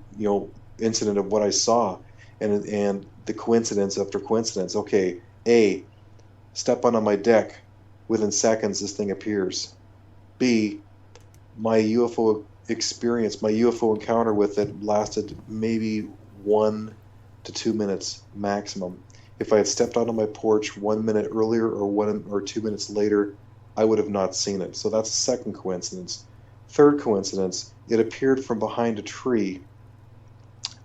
incident of what I saw, and the coincidence after coincidence. Okay, A, step onto my deck. Within seconds, this thing appears. B, my UFO experience, my UFO encounter with it lasted maybe 1 to 2 minutes maximum. If I had stepped onto my porch 1 minute earlier or 1 or 2 minutes later, I would have not seen it. So that's a second coincidence. Third coincidence, it appeared from behind a tree.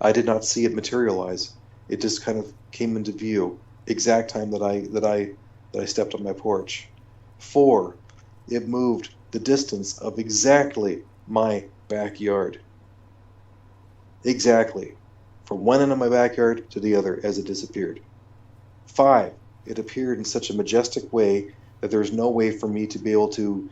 I did not see it materialize. It just kind of came into view. Exact time that I stepped on my porch. 4, it moved the distance of exactly my backyard. Exactly. From one end of my backyard to the other as it disappeared. 5, it appeared in such a majestic way that there's no way for me to be able to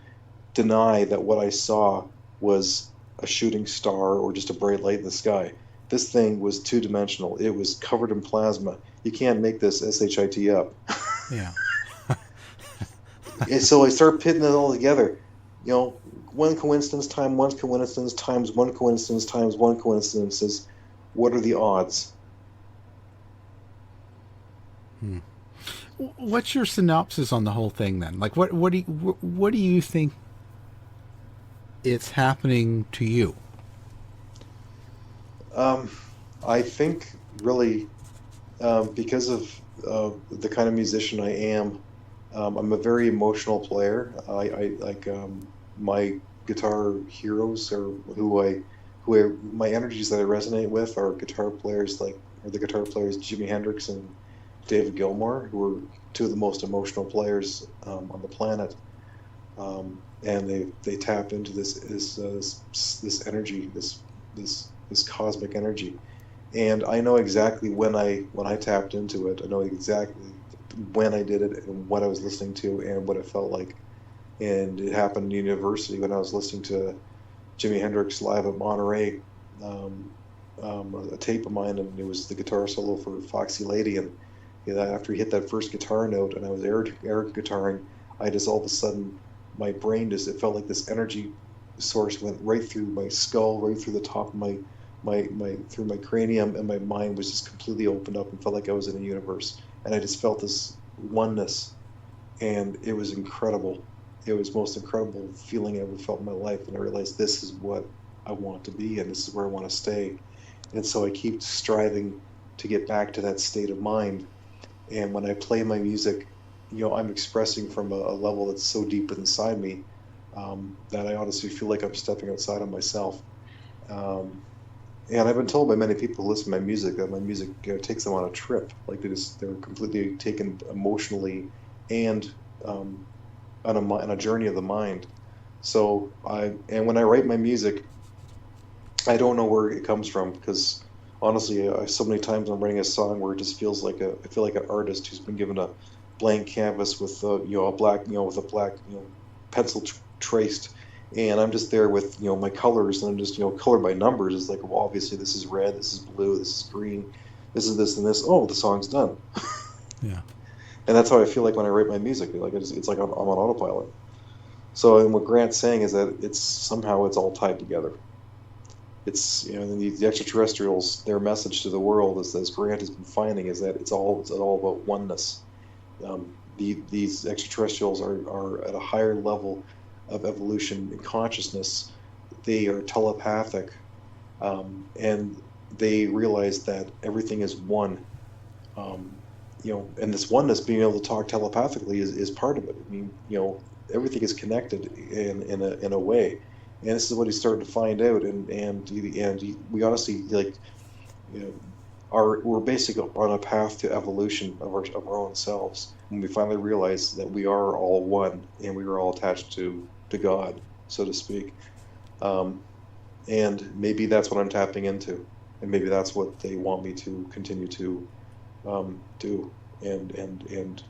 deny that what I saw was a shooting star or just a bright light in the sky. This thing was two-dimensional. It was covered in plasma. You can't make this SHIT up. Yeah. And so I start pitting it all together. One coincidence times one coincidence times one coincidence times one coincidence is, what are the odds? What's your synopsis on the whole thing then? Like, what do you think it's happening to you? I think really because of the kind of musician I am, I'm a very emotional player. I like my guitar heroes, or my energies that I resonate with are the guitar players Jimi Hendrix and David Gilmour, who are two of the most emotional players on the planet. And they tap into this energy, this cosmic energy. And I know exactly when I tapped into it. I know exactly when I did it and what I was listening to and what it felt like. And it happened in university when I was listening to Jimi Hendrix live at Monterey, a tape of mine, and it was the guitar solo for Foxy Lady. And after he hit that first guitar note and I was air guitaring, I just all of a sudden, my brain it felt like this energy source went right through my skull, right through the top of my through my cranium, and my mind was just completely opened up and felt like I was in a universe. And I just felt this oneness, and it was incredible. It was the most incredible feeling I ever felt in my life, and I realized this is what I want to be, and this is where I want to stay. And so I keep striving to get back to that state of mind. And when I play my music, I'm expressing from a level that's so deep inside me that I honestly feel like I'm stepping outside of myself. And I've been told by many people who listen to my music that my music takes them on a trip. Like they're completely taken emotionally and on a journey of the mind. So when I write my music, I don't know where it comes from, because honestly, so many times I'm writing a song where it just feels like I feel like an artist who's been given a blank canvas with a black pencil traced, and I'm just there with my colors, and I'm just color by numbers. It's like, well, obviously this is red, this is blue, this is green, this is this and this. Oh, the song's done. Yeah. And that's how I feel like when I write my music. Like it's like I'm on autopilot. So, and what Grant's saying is that it's all tied together. it's the extraterrestrials, their message to the world, as Grant has been finding, is that it's all about oneness. These extraterrestrials are at a higher level of evolution and consciousness. They are telepathic, and they realize that everything is one. And this oneness, being able to talk telepathically, is part of it. I mean, everything is connected in a way, and this is what he's starting to find out. And we honestly, we're basically on a path to evolution of our own selves when we finally realize that we are all one and we are all attached to God, so to speak. And maybe that's what I'm tapping into, and maybe that's what they want me to continue to do and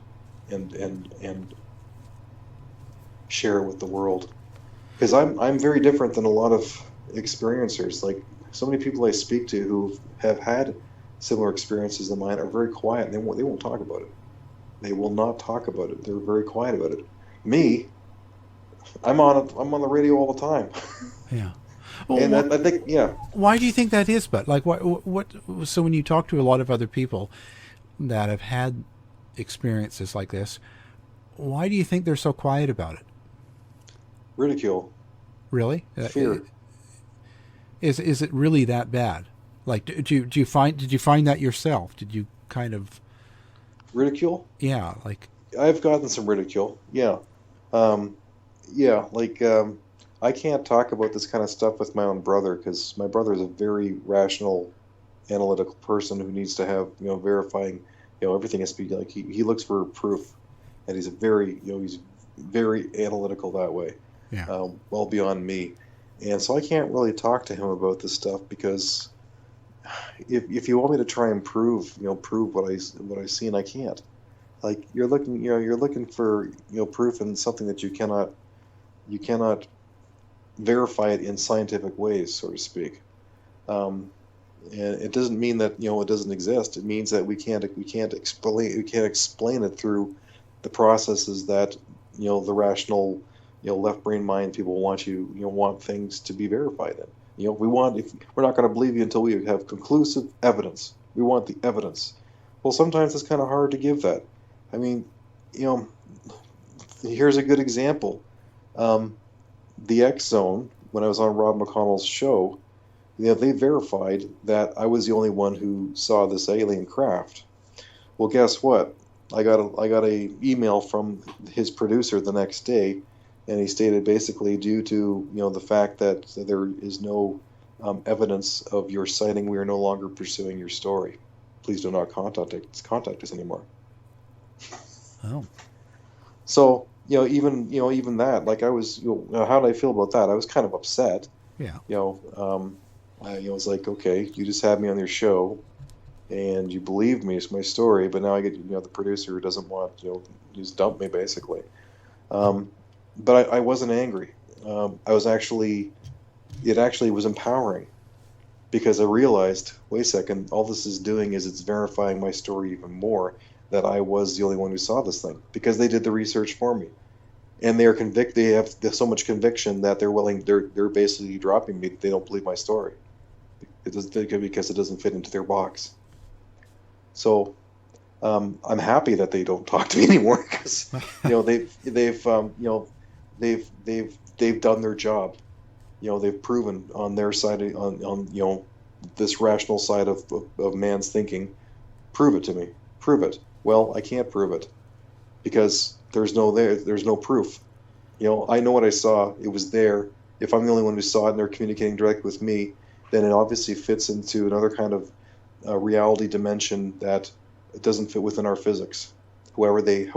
share with the world. Because I'm very different than a lot of experiencers. Like, so many people I speak to who have had similar experiences than mine are very quiet. They won't talk about it. They will not talk about it. They're very quiet about it. Me, I'm on the radio all the time. Yeah. Well, and I think, yeah. Why do you think that is? But like, what? So when you talk to a lot of other people that have had experiences like this, why do you think they're so quiet about it? Ridicule. Really? Fear. Is it really that bad? Like, did you find that yourself? Did you kind of ridicule? Yeah, like I've gotten some ridicule. Yeah, I can't talk about this kind of stuff with my own brother, because my brother is a very rational, analytical person who needs to have verifying. Everything has to be like he looks for proof, and he's very analytical that way. Yeah. Well beyond me, and so I can't really talk to him about this stuff, because if you want me to try and prove what I see, and I can't. Like, you're looking for proof in something that you cannot verify it in scientific ways, so to speak. And it doesn't mean that it doesn't exist. It means that we can't explain it through the processes that the rational left brain mind people want things to be verified in. If we're not going to believe you until we have conclusive evidence. We want the evidence. Well, sometimes it's kind of hard to give that. I mean, here's a good example. The X Zone, when I was on Rob McConnell's show, they verified that I was the only one who saw this alien craft. Well, guess what? I got a email from his producer the next day, and he stated basically, due to the fact that there is no evidence of your sighting, we are no longer pursuing your story. Please do not contact us anymore. Oh. So even that, like, I was, how did I feel about that? I was kind of upset. Yeah. I was like, okay, you just had me on your show, and you believed me, it's my story, but now I get the producer who doesn't want just dump me basically. But I wasn't angry. It actually was empowering, because I realized, wait a second, all this is doing is it's verifying my story even more, that I was the only one who saw this thing, because they did the research for me. And they are convicted. They have so much conviction that they're basically dropping me. They don't believe my story. Because it doesn't fit into their box. So I'm happy that they don't talk to me anymore, because they've done their job. They've proven on their side, on this rational side of man's thinking. Prove it to me. Prove it. Well, I can't prove it, because there's no proof. I know what I saw. It was there. If I'm the only one who saw it and they're communicating directly with me, then it obviously fits into another kind of reality dimension that doesn't fit within our physics. However they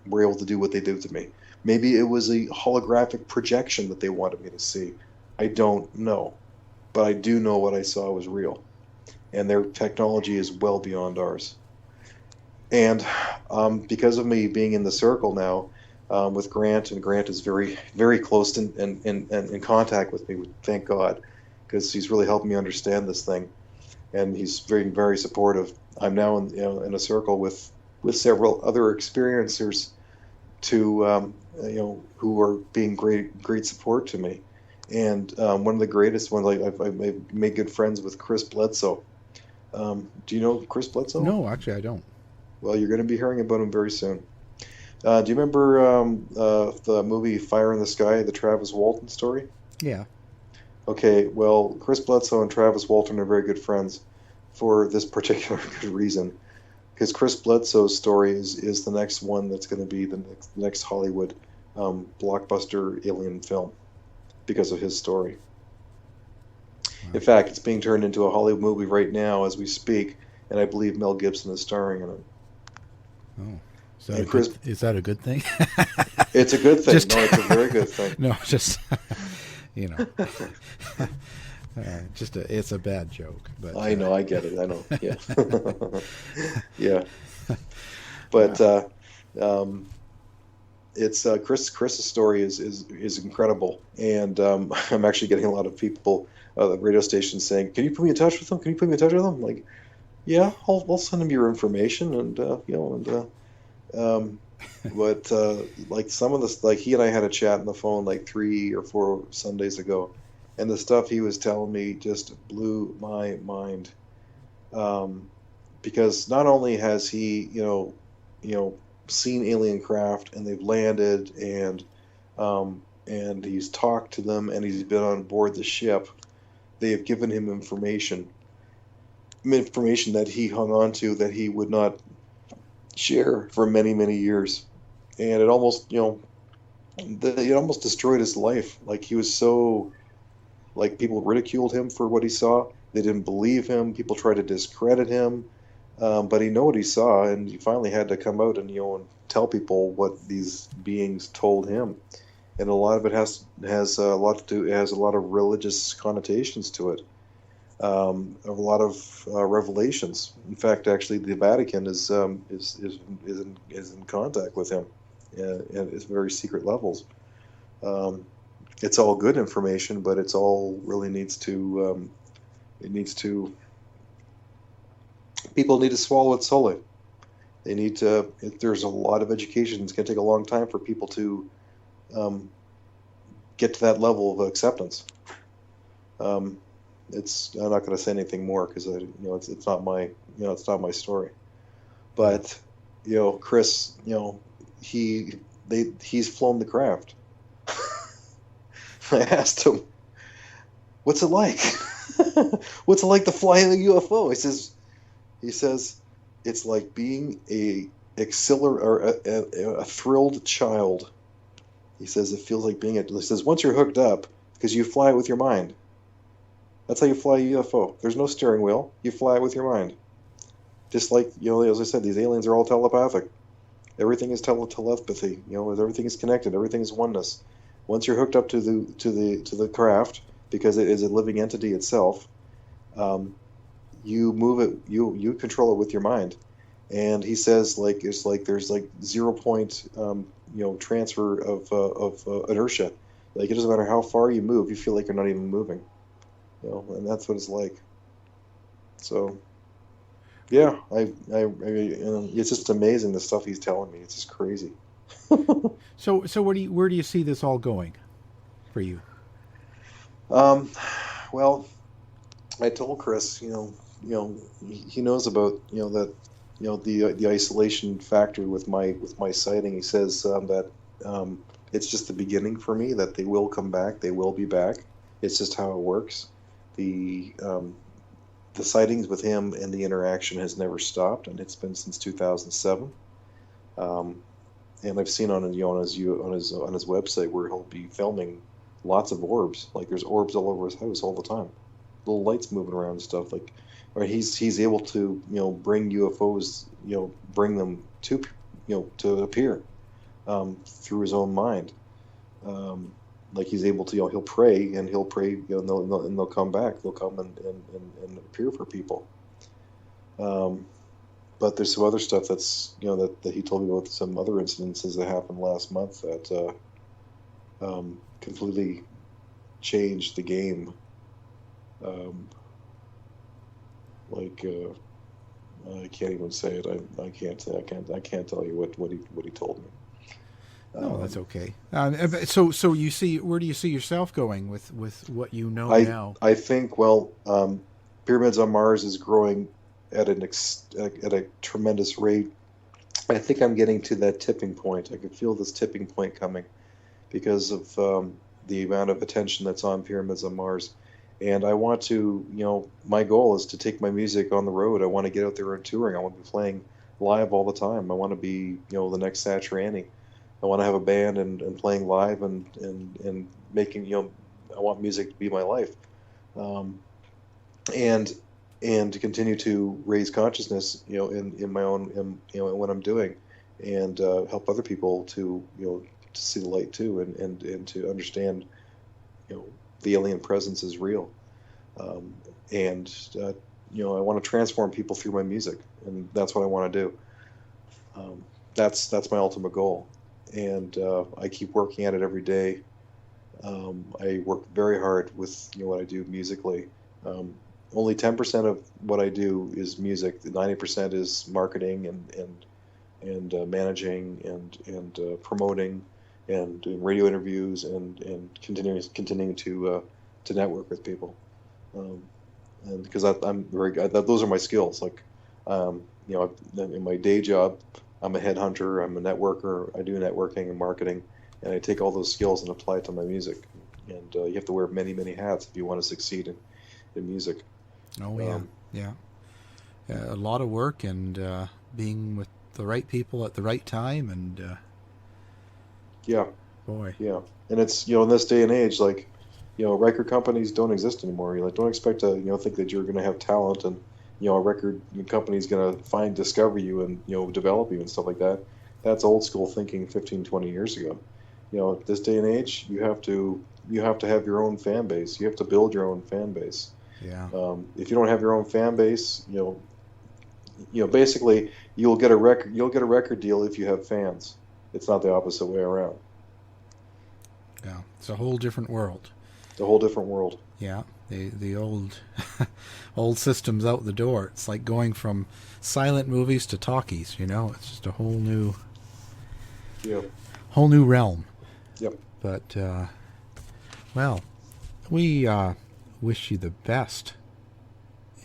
were able to do what they did to me. Maybe it was a holographic projection that they wanted me to see. I don't know. But I do know what I saw was real. And their technology is well beyond ours. And because of me being in the circle now with Grant, and Grant is very, very close and in contact with me, thank God, because he's really helped me understand this thing. And he's very, very supportive. I'm now in a circle with several other experiencers who are being great support to me. And one of the greatest ones, like I've made good friends with Chris Bledsoe. Do you know Chris Bledsoe? No, actually, I don't. Well, you're going to be hearing about him very soon. Do you remember the movie Fire in the Sky, the Travis Walton story? Yeah. Okay, well, Chris Bledsoe and Travis Walton are very good friends for this particular good reason. Because Chris Bledsoe's story is the next one that's going to be the next Hollywood blockbuster alien film because of his story. Wow. In fact, it's being turned into a Hollywood movie right now as we speak, and I believe Mel Gibson is starring in it. Oh. Is that a good thing? It's a good thing. No, it's a very good thing. No, just, you know, it's a bad joke. But I know, I get it. I know. Yeah. Yeah. But it's Chris's story is incredible, and I'm actually getting a lot of people at the radio station saying, "Can you put me in touch with them? Can you put me in touch with them?" Like, yeah, I'll send them your information, and but like some of this, like he and I had a chat on the phone like 3 or 4 Sundays ago, and the stuff he was telling me just blew my mind. Because not only has he, seen alien craft and they've landed and he's talked to them and he's been on board the ship, they have given him information that he hung on to that he would not share for many, many years, and it almost destroyed his life. Like, he was so, like, people ridiculed him for what he saw. They didn't believe him. People tried to discredit him, but he knew what he saw, and he finally had to come out and and tell people what these beings told him. And a lot of it has a lot of religious connotations to it. A lot of revelations. In fact, actually, the Vatican is in contact with him, at very secret levels. It's all good information, but it's all really needs to. People need to swallow it slowly. They need to. There's a lot of education. It's going to take a long time for people to get to that level of acceptance. I'm not going to say anything more because it's not my story. But Chris, he's flown the craft. I asked him, "What's it like? What's it like to fly in a UFO?" He says, "It's like being a thrilled child." He says it feels like being he says once you're hooked up, because you fly it with your mind. That's how you fly a UFO. There's no steering wheel. You fly it with your mind. Just like, as I said, these aliens are all telepathic. Everything is telepathy. Everything is connected. Everything is oneness. Once you're hooked up to the craft, because it is a living entity itself, you move it. You control it with your mind. And he says, like, it's like there's like 0 point transfer of inertia. Like, it doesn't matter how far you move, you feel like you're not even moving. And that's what it's like. So, yeah, it's just amazing the stuff he's telling me. It's just crazy. So where do you see this all going for you? Well, I told Chris, he knows about that the isolation factor with my sighting. He says that it's just the beginning for me. That they will come back. They will be back. It's just how it works. The sightings with him and the interaction has never stopped, and it's been since 2007. And I've seen on his website where he'll be filming lots of orbs. Like, there's orbs all over his house all the time, little lights moving around and stuff. Like, or he's able to bring UFOs, bring them to appear through his own mind. Like, he's able to, he'll pray, and and they'll come back. They'll come and appear for people. But there's some other stuff that's, that he told me about, some other incidences that happened last month that completely changed the game. I can't even say it. I can't tell you what he told me. No, that's okay. So you see, where do you see yourself going with what you know now? I think, well, Pyramids on Mars is growing at at a tremendous rate. I think I'm getting to that tipping point. I can feel this tipping point coming because of the amount of attention that's on Pyramids on Mars. And I want to, my goal is to take my music on the road. I want to get out there and touring. I want to be playing live all the time. I want to be, the next Satriani. I want to have a band and playing live and making, I want music to be my life. And to continue to raise consciousness, in my own, in what I'm doing, and help other people to, to see the light too, and to understand, the alien presence is real. I want to transform people through my music, and that's what I want to do. That's my ultimate goal, and I keep working at it every day. I work very hard with what I do musically. Only 10% of what I do is music. 90% is marketing and managing and promoting and doing radio interviews and continuing to network with people. And because I'm very good, those are my skills. Like, in my day job, I'm a headhunter, I'm a networker, I do networking and marketing, and I take all those skills and apply it to my music. And you have to wear many, many hats if you want to succeed in music. Oh, yeah. A lot of work and being with the right people at the right time, and yeah. Boy. Yeah. And it's, in this day and age, like, record companies don't exist anymore. You don't expect to, think that you're going to have talent and, a record company's going to discover you and, develop you and stuff like that. That's old school thinking 15, 20 years ago. This day and age, you have to have your own fan base. You have to build your own fan base. Yeah. If you don't have your own fan base, basically you'll get a record deal if you have fans. It's not the opposite way around. Yeah, it's a whole different world. It's a whole different world. Yeah, the old old system's out the door. It's like going from silent movies to talkies. It's just a whole new realm. Yep. But well, we wish you the best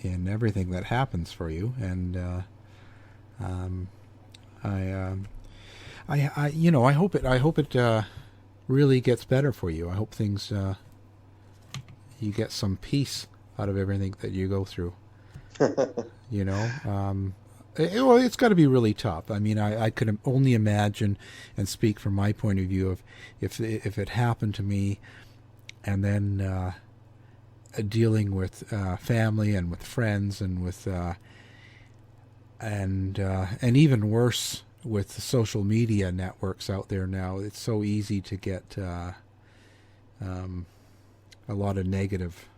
in everything that happens for you, and I hope it really gets better for you. I hope things you get some peace out of everything that you go through. It's got to be really tough. I mean, I could only imagine and speak from my point of view of if it happened to me, and then dealing with family and with friends and with and even worse with the social media networks out there now. It's so easy to get a lot of negative,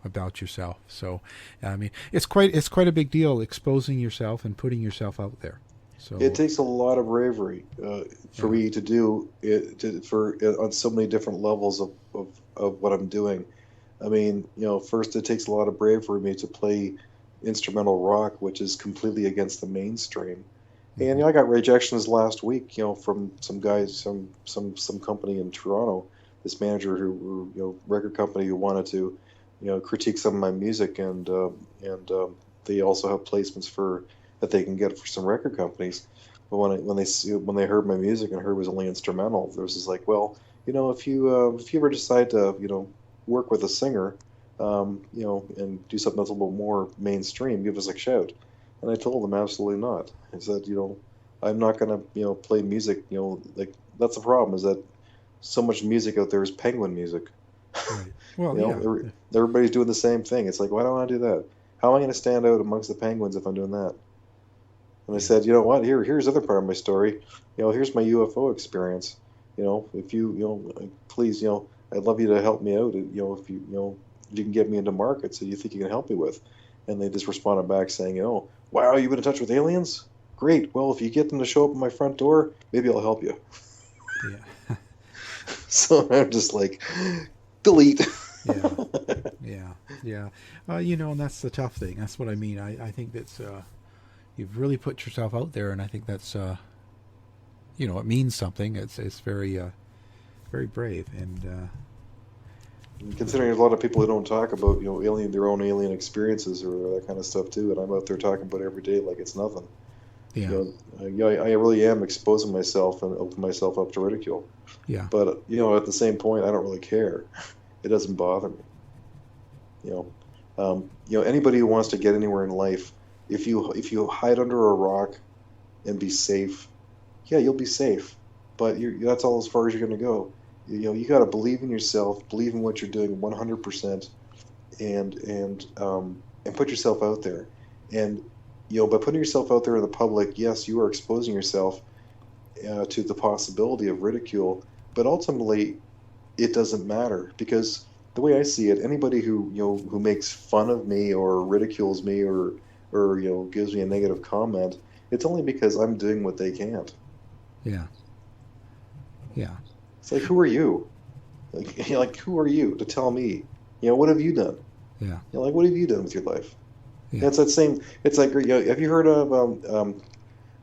about yourself. So, I mean, it's quite a big deal exposing yourself and putting yourself out there. So it takes a lot of bravery for me to do it on so many different levels of what I'm doing. I mean, first it takes a lot of bravery for me to play instrumental rock, which is completely against the mainstream. And I got rejections last week, from some guys, some company in Toronto, this manager who record company who wanted to, critique some of my music, and they also have placements that they can get for some record companies. But when they heard my music and heard it was only instrumental, there was just like, well, if you ever decide to work with a singer, and do something that's a little more mainstream, give us a shout. And I told them absolutely not. I said, I'm not going to, play music, like, that's the problem, is that so much music out there is penguin music. Right. Well, everybody's doing the same thing. It's like, why do I want to do that? How am I going to stand out amongst the penguins if I'm doing that? And I said, you know what? Here's the other part of my story. Here's my UFO experience. If you, please, I'd love you to help me out. If you can get me into markets that you think you can help me with. And they just responded back saying, wow, you've been in touch with aliens? Great. Well, if you get them to show up at my front door, maybe I'll help you. Yeah. So I'm just like, delete. Yeah. And that's the tough thing. That's what I mean. I think that's you've really put yourself out there, and I think that's it means something. It's very very brave, and considering there's a lot of people who don't talk about their own alien experiences or that kind of stuff too, and I'm out there talking about it every day like it's nothing. Yeah. I really am exposing myself and opening myself up to ridicule. Yeah. But at the same point, I don't really care. It doesn't bother me. Anybody who wants to get anywhere in life, if you hide under a rock and be safe, yeah, you'll be safe. But that's all as far as you're going to go. You got to believe in yourself, believe in what you're doing 100%, and put yourself out there. And by putting yourself out there in the public, yes, you are exposing yourself to the possibility of ridicule. But ultimately, it doesn't matter, because the way I see it, anybody who makes fun of me or ridicules me or gives me a negative comment, it's only because I'm doing what they can't. Yeah. Yeah. It's like, who are you? Like who are you to tell me? What have you done? Yeah. What have you done with your life? Yeah. It's that same. It's like, have you heard of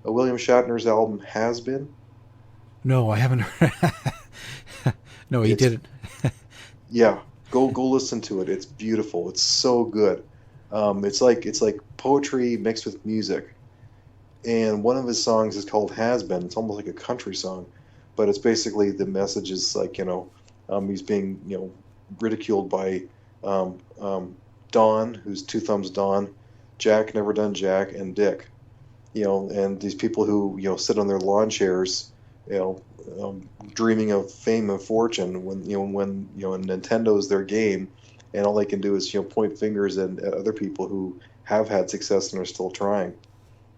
William Shatner's album Has Been? No, I haven't heard. No, he didn't. Yeah, go listen to it. It's beautiful. It's so good. It's like poetry mixed with music. And one of his songs is called Has Been. It's almost like a country song, but it's basically the message is like he's being ridiculed by Don, who's Two Thumbs Don, Jack Never Done Jack, and Dick. And these people who sit on their lawn chairs, dreaming of fame and fortune when Nintendo's their game, and all they can do is point fingers at other people who have had success and are still trying.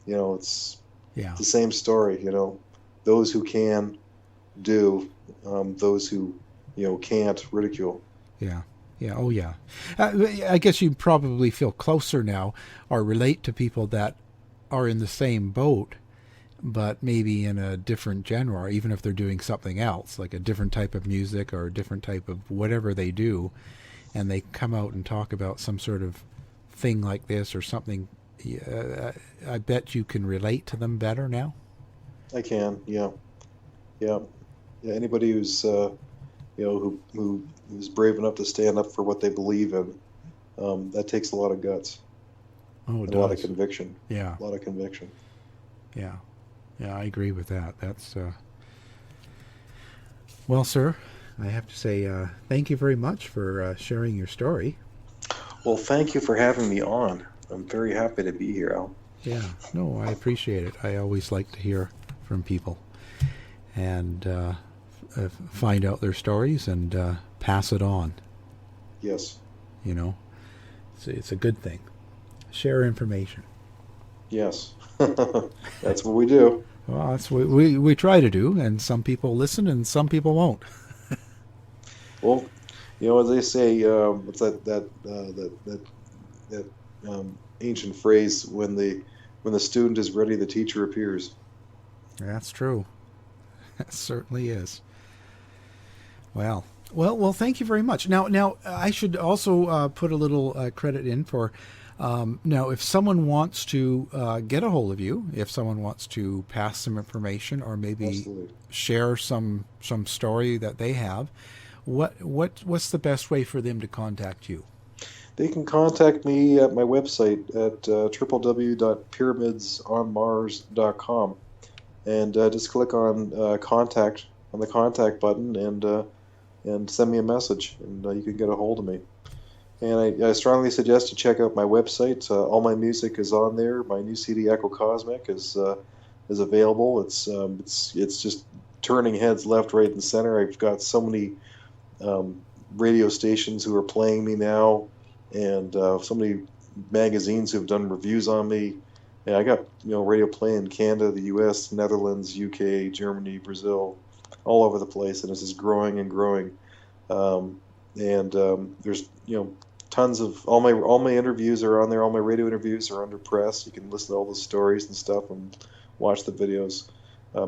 It's the same story. Those who can do, those who can't ridicule. Yeah. Yeah. Oh, yeah. I guess you probably feel closer now or relate to people that are in the same boat, but maybe in a different genre, or even if they're doing something else, like a different type of music or a different type of whatever they do, and they come out and talk about some sort of thing like this or something. I bet you can relate to them better now. I can. Yeah. Anybody who's who's brave enough to stand up for what they believe in, that takes a lot of guts. Oh, it does. A lot of conviction. Yeah. A lot of conviction. Yeah. Yeah, I agree with that. That's well, sir, I have to say thank you very much for sharing your story. Well, thank you for having me on. I'm very happy to be here, Al. Yeah, no, I appreciate it. I always like to hear from people and find out their stories and pass it on. Yes. It's a good thing. Share information. Yes. That's what we do. Well, that's what we try to do, and some people listen and some people won't. Well, as they say, what's that ancient phrase, when the student is ready, the teacher appears. That's true. That certainly is. Well, thank you very much. Now, I should also put a little credit in for. Now, if someone wants to get a hold of you, if someone wants to pass some information or maybe Absolutely. share some story that they have, what's the best way for them to contact you? They can contact me at my website at www.pyramidsonmars.com, and just click on contact on the contact button and send me a message, and you can get a hold of me. And I strongly suggest you check out my website. All my music is on there. My new CD, Echo Cosmic, is available. It's just turning heads left, right, and center. I've got so many radio stations who are playing me now, and so many magazines who've done reviews on me. And I got radio play in Canada, the U.S., Netherlands, UK, Germany, Brazil, all over the place, and this is growing and growing. There's tons of all my interviews are on there. All my radio interviews are under press. You can listen to all the stories and stuff and watch the videos,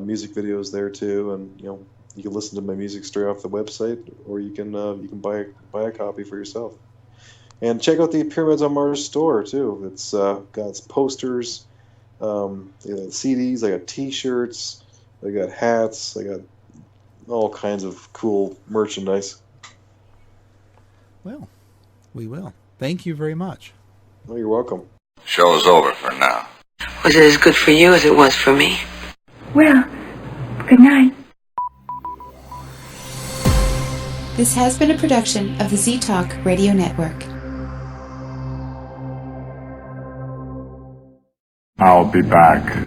music videos there too. And you can listen to my music straight off the website, or you can buy a copy for yourself. And check out the Pyramids on Mars store too. It's got posters, CDs. I got T-shirts, They got hats. They got all kinds of cool merchandise. Well, we will. Thank you very much. Oh, you're welcome. Show's over for now. Was it as good for you as it was for me? Well, good night. This has been a production of the Z-Talk Radio Network. I'll be back.